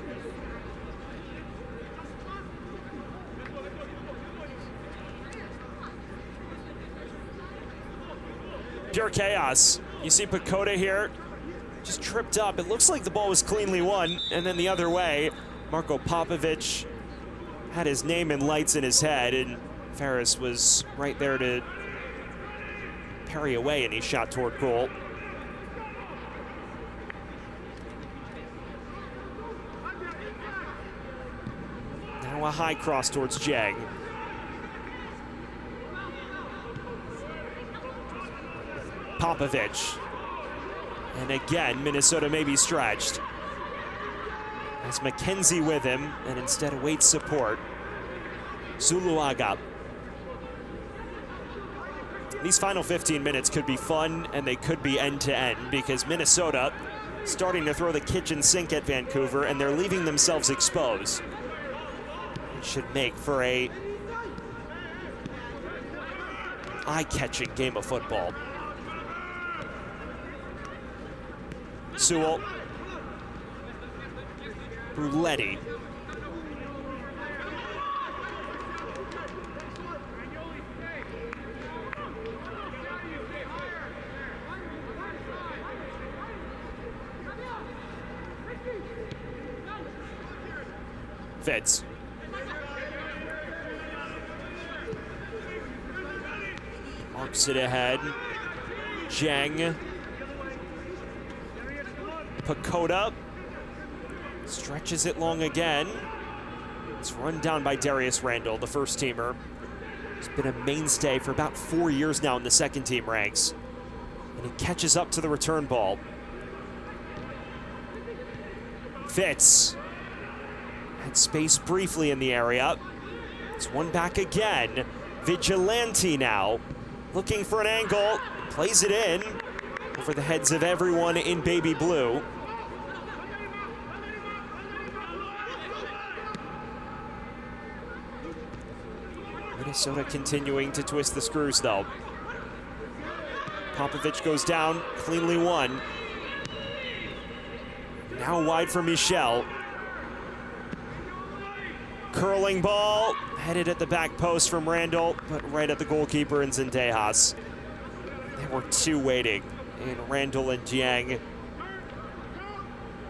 Pure chaos. You see Pacoda here, just tripped up. It looks like the ball was cleanly won, and then the other way, Marko Popovic had his name in lights in his head, and Ferris was right there to parry away, and he shot toward goal. Now a high cross towards Jang. Popovic. And again, Minnesota may be stretched. As McKenzie with him, and instead awaits support. Zuluaga. These final 15 minutes could be fun, and they could be end-to-end, because Minnesota starting to throw the kitchen sink at Vancouver, and they're leaving themselves exposed. It should make for a eye-catching game of football. Sewell. Bruletti. Fitz. Marks it ahead. Jang. Pacoda stretches it long again. It's run down by Darius Randall, the first teamer. He's been a mainstay for about 4 years now in the second team ranks. And he catches up to the return ball. Fitz had space briefly in the area. It's one back again. Vigilante now looking for an angle, plays it in over the heads of everyone in baby blue. Minnesota continuing to twist the screws though. Popovic goes down, cleanly won. Now wide for Michel. Curling ball, headed at the back post from Randall, but right at the goalkeeper in Zendejas. There were 2 waiting in Randall and Jiang.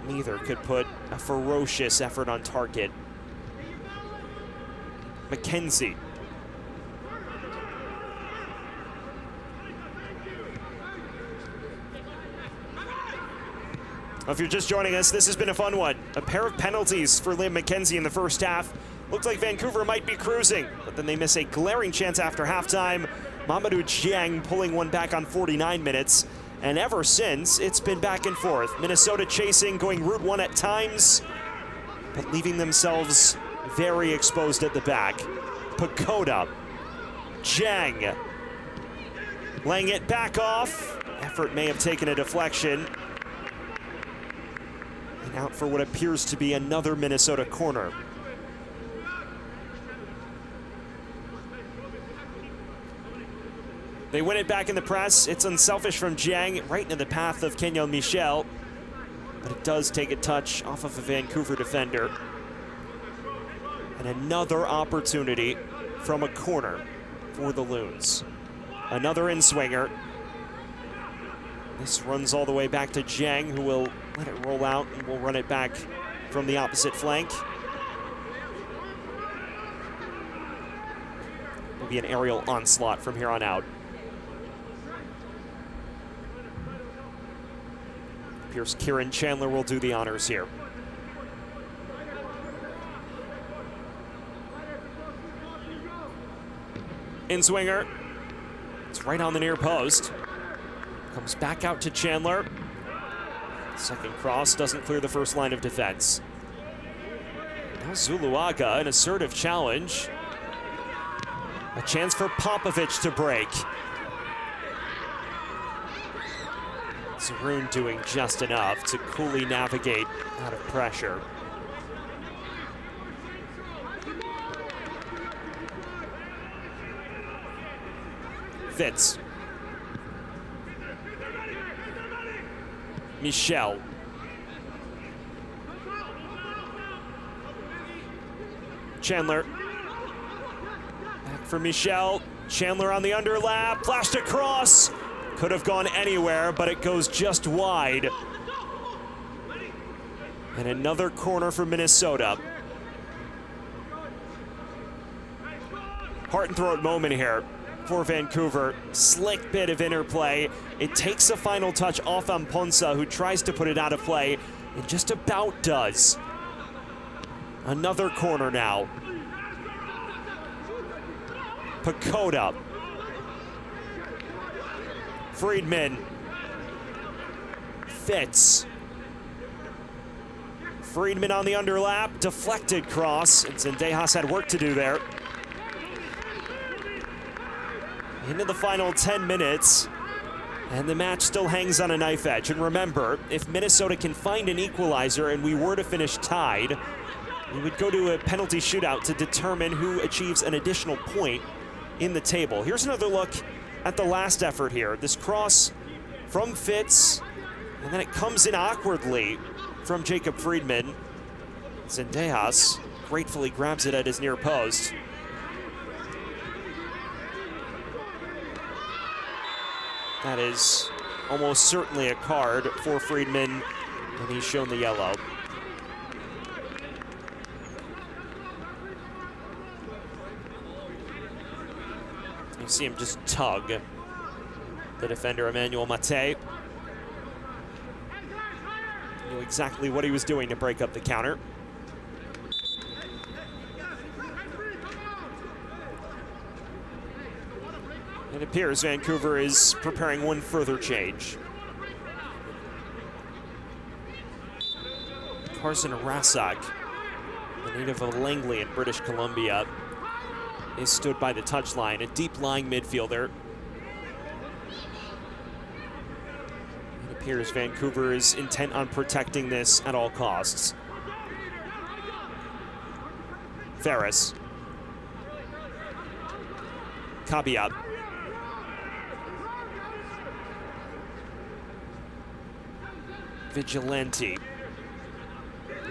Neither could put a ferocious effort on target. McKenzie. Well, if you're just joining us, this has been a fun one. A pair of penalties for Liam McKenzie in the first half. Looked like Vancouver might be cruising, but then they miss a glaring chance after halftime. Mamadou Jiang pulling one back on 49 minutes. And ever since, it's been back and forth. Minnesota chasing, going route one at times, but leaving themselves very exposed at the back. Pacoda, Jiang, laying it back off. Effort may have taken a deflection. And out for what appears to be another Minnesota corner. They win it back in the press. It's unselfish from Jiang, right into the path of Kenyon Michel. But it does take a touch off of a Vancouver defender. And another opportunity from a corner for the Loons. Another in-swinger. This runs all the way back to Jiang, who will let it roll out and will run it back from the opposite flank. Will be an aerial onslaught from here on out. Appears Kieran Chandler will do the honors here. In-swinger. It's right on the near post. Comes back out to Chandler. Second cross doesn't clear the first line of defense. Now Zuluaga, an assertive challenge. A chance for Popovich to break. Zaroon doing just enough to coolly navigate out of pressure. Fitz. Michel. Chandler. Back for Michel. Chandler on the underlap. Flashed across. Could have gone anywhere, but it goes just wide. And another corner for Minnesota. Heart and throat moment here for Vancouver. Slick bit of interplay. It takes a final touch off Amponsa, who tries to put it out of play, and just about does. Another corner now. Pacoda. Friedman. Fitz. Friedman on the underlap. Deflected cross, and Zendejas had work to do there. Into the final 10 minutes, and the match still hangs on a knife edge. And remember, if Minnesota can find an equalizer and we were to finish tied, we would go to a penalty shootout to determine who achieves an additional point in the table. Here's another look at the last effort here. This cross from Fitz, and then it comes in awkwardly from Jacob Friedman. Zendejas gratefully grabs it at his near post. That is almost certainly a card for Friedman, and he's shown the yellow. You see him just tug the defender, Emmanuel Mate. Knew exactly what he was doing to break up the counter. It appears Vancouver is preparing one further change. Carson Rasak, the native of Langley in British Columbia, is stood by the touchline, a deep-lying midfielder. It appears Vancouver is intent on protecting this at all costs. Ferris. Kabiab. Vigilante.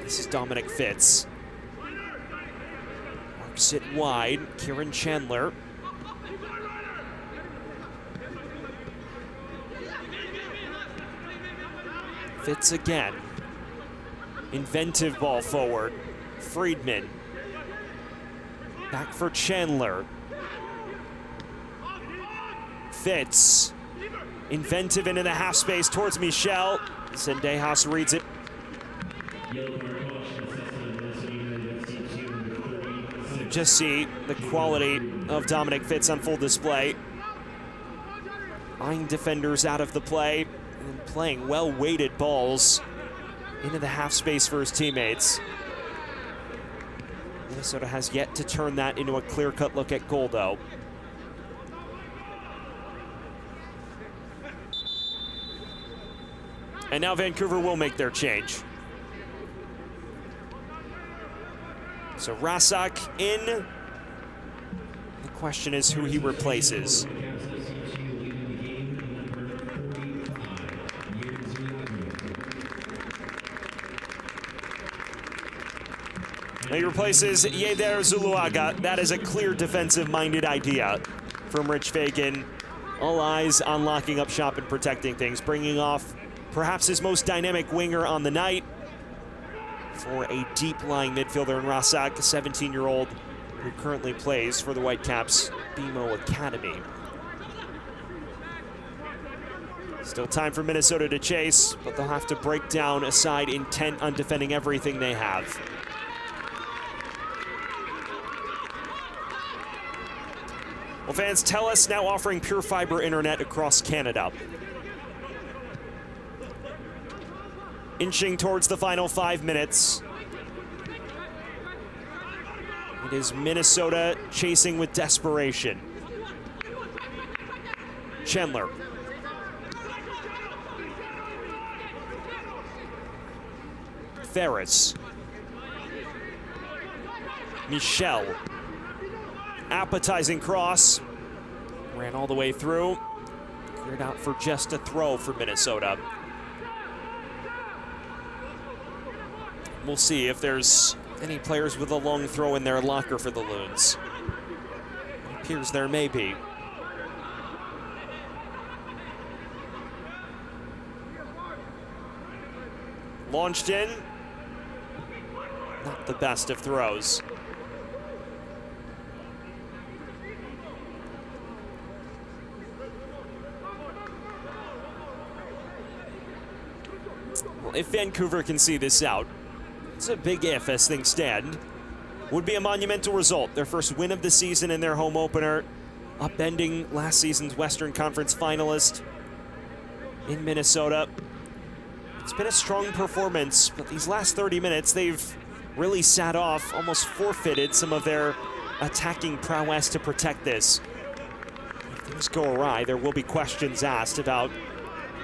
This is Dominic Fitz. Works it wide. Kieran Chandler. Fitz again. Inventive ball forward. Friedman. Back for Chandler. Fitz. Inventive into the half space towards Michel. Zendejas reads it. You just see the quality of Dominic Fitz on full display. Eyeing defenders out of the play and playing well-weighted balls into the half space for his teammates. Minnesota has yet to turn that into a clear-cut look at goal, though. And now Vancouver will make their change. So Rasak in. The question is who he replaces. Now he replaces Yeder Zuluaga. That is a clear defensive-minded idea from Rich Fagan. All eyes on locking up shop and protecting things, bringing off perhaps his most dynamic winger on the night for a deep-lying midfielder in Rasak, a 17-year-old who currently plays for the Whitecaps BMO Academy. Still time for Minnesota to chase, but they'll have to break down a side intent on defending everything they have. Well, fans, TELUS now offering pure fiber internet across Canada. Inching towards the final 5 minutes. It is Minnesota chasing with desperation. Chandler. Ferris. Michel. Appetizing cross. Ran all the way through. Cleared out for just a throw for Minnesota. We'll see if there's any players with a long throw in their locker for the Loons. It appears there may be. Launched in. Not the best of throws. Well, if Vancouver can see this out, it's a big if as things stand. Would be a monumental result. Their first win of the season in their home opener, upending last season's Western Conference finalist in Minnesota. It's been a strong performance, but these last 30 minutes, they've really sat off, almost forfeited some of their attacking prowess to protect this. If things go awry, there will be questions asked about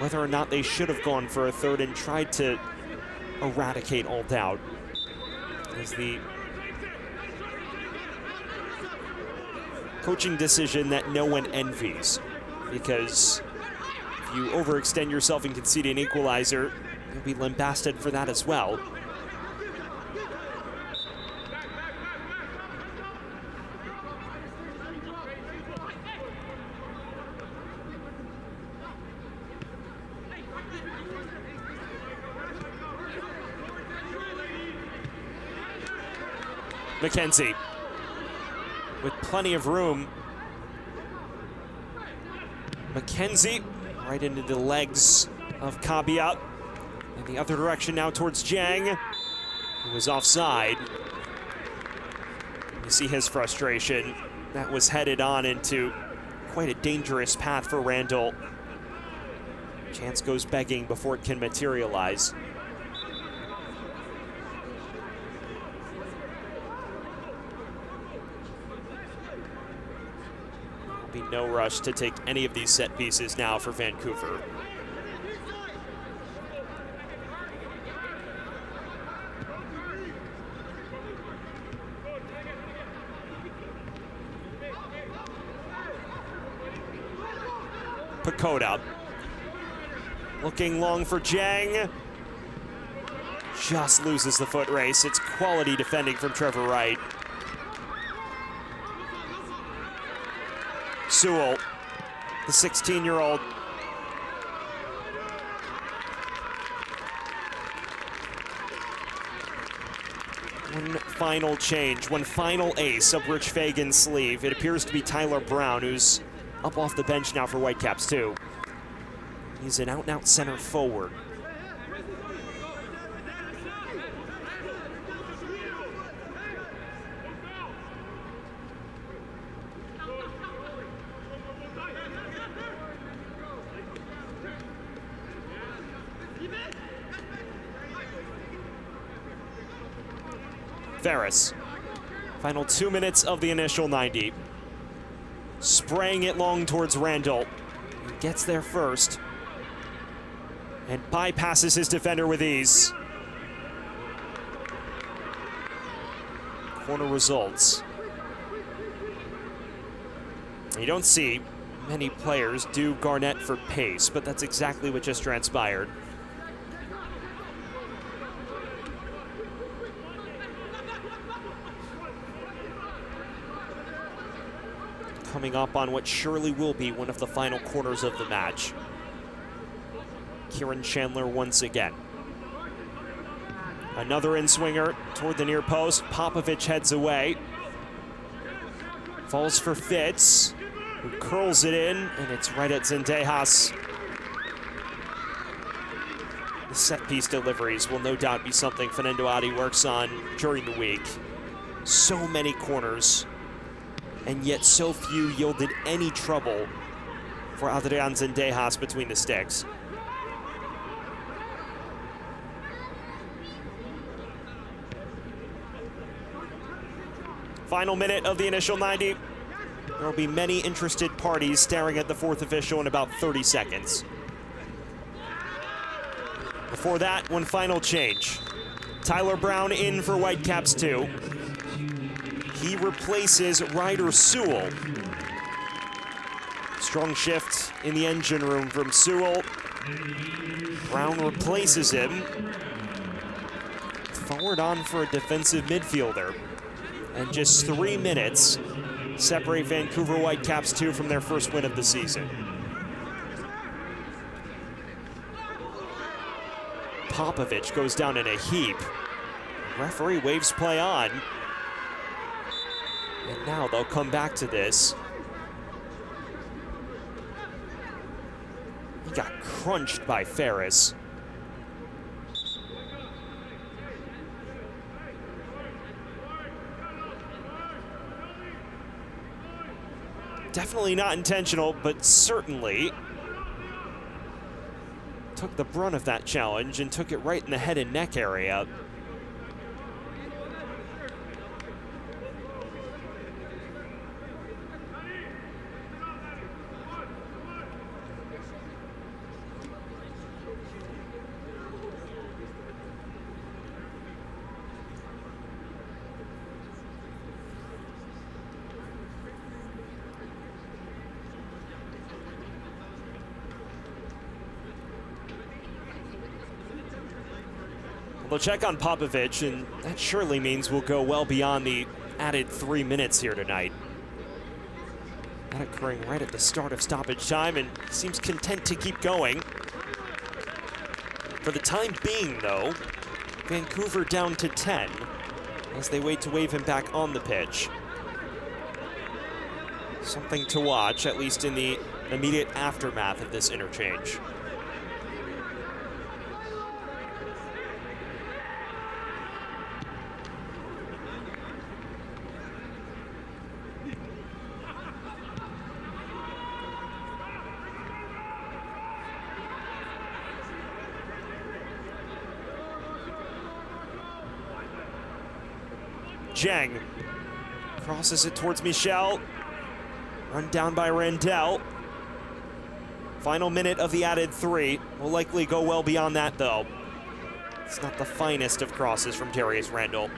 whether or not they should have gone for a third and tried to eradicate all doubt. As the coaching decision that no one envies, because if you overextend yourself and concede an equalizer, you'll be lambasted for that as well. McKenzie with plenty of room. McKenzie right into the legs of Kabia. In the other direction now towards Jang, who was offside. You see his frustration. That was headed on into quite a dangerous path for Randall. Chance goes begging before it can materialize. There'll be no rush to take any of these set pieces now for Vancouver. Pakoda. Looking long for Jang. Just loses the foot race. It's quality defending from Trevor Wright. Sewell, the 16-year-old. One final change, one final ace up Rich Fagan's sleeve. It appears to be Tyler Brown, who's up off the bench now for Whitecaps too. He's an out-and-out center forward. Ferris, final 2 minutes of the initial 90. Spraying it long towards Randall. He gets there first and bypasses his defender with ease. Corner results. You don't see many players do Garnett for pace, but that's exactly what just transpired. Coming up on what surely will be one of the final corners of the match. Kieran Chandler once again. Another in-swinger toward the near post. Popovich heads away. Falls for Fitz, who curls it in, and it's right at Zendejas. The set-piece deliveries will no doubt be something Fernando Adi works on during the week. So many corners, and yet so few yielded any trouble for Adrian Zendejas between the sticks. Final minute of the initial 90. There will be many interested parties staring at the fourth official in about 30 seconds. Before that, one final change. Tyler Brown in for Whitecaps 2. He replaces Ryder Sewell. Strong shift in the engine room from Sewell. Brown replaces him. Forward on for a defensive midfielder. And just 3 minutes separate Vancouver Whitecaps 2 from their first win of the season. Popovich goes down in a heap. Referee waves play on. And now they'll come back to this. He got crunched by Ferris. Definitely not intentional, but certainly took the brunt of that challenge and took it right in the head and neck area. We'll check on Popovich, and that surely means we'll go well beyond the added 3 minutes here tonight. That occurring right at the start of stoppage time, and seems content to keep going. For the time being, though, Vancouver down to 10 as they wait to wave him back on the pitch. Something to watch, at least in the immediate aftermath of this interchange. Jeng crosses it towards Michel. Run down by Randell. Final minute of the added 3. Will likely go well beyond that, though. It's not the finest of crosses from Darius Randall.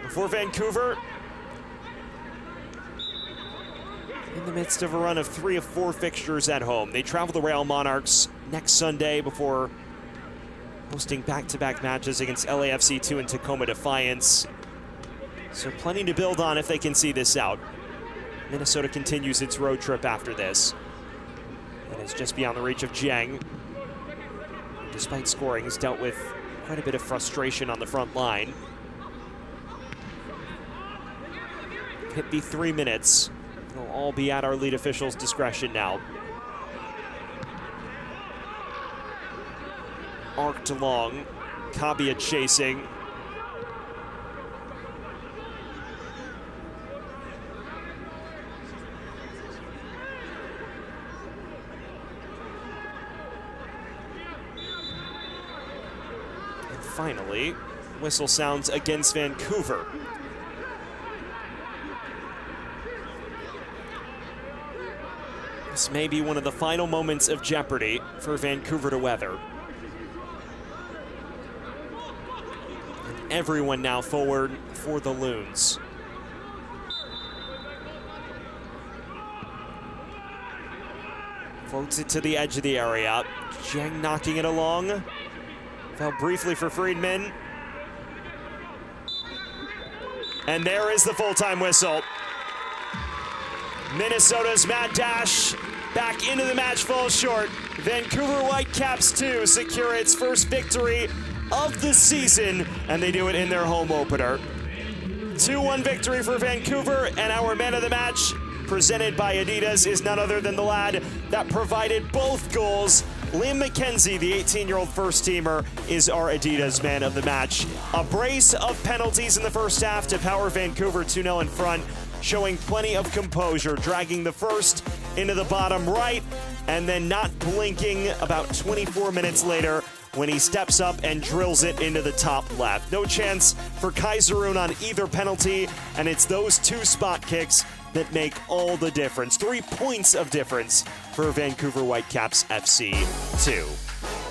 For Vancouver, in the midst of a run of 3 of 4 fixtures at home. They travel the Real Monarchs next Sunday before hosting back-to-back matches against LAFC 2 and Tacoma Defiance. So plenty to build on if they can see this out. Minnesota continues its road trip after this. And it's just beyond the reach of Jeng. Despite scoring, he's dealt with quite a bit of frustration on the front line. Hit the 3 minutes. It'll all be at our lead official's discretion now. Arced along, Kabia chasing. And finally, whistle sounds against Vancouver. This may be one of the final moments of jeopardy for Vancouver to weather. And everyone now forward for the Loons. Floats it to the edge of the area. Jeng knocking it along. Fell briefly for Friedman. And there is the full-time whistle. Minnesota's mad dash back into the match falls short. Vancouver Whitecaps 2 secure its first victory of the season, and they do it in their home opener. 2-1 victory for Vancouver, and our man of the match, presented by Adidas, is none other than the lad that provided both goals. Liam McKenzie, the 18-year-old first-teamer, is our Adidas man of the match. A brace of penalties in the first half to power Vancouver 2-0 in front. showing plenty of composure, dragging the first into the bottom right, and then not blinking about 24 minutes later when he steps up and drills it into the top left. No chance for Kaiserun on either penalty, and it's those two spot kicks that make all the difference. 3 points of difference for Vancouver Whitecaps FC 2.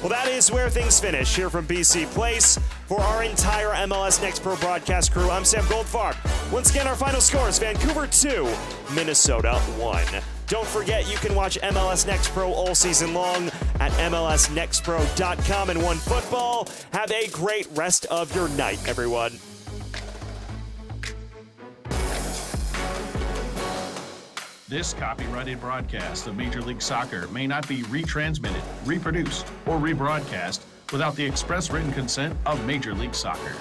Well, that is where things finish here from BC Place. For our entire MLS Next Pro broadcast crew, I'm Sam Goldfarb. Once again, our final scores, Vancouver 2, Minnesota 1. Don't forget, you can watch MLS Next Pro all season long at MLSNextPro.com and OneFootball. Have a great rest of your night, everyone. This copyrighted broadcast of Major League Soccer may not be retransmitted, reproduced, or rebroadcast without the express written consent of Major League Soccer.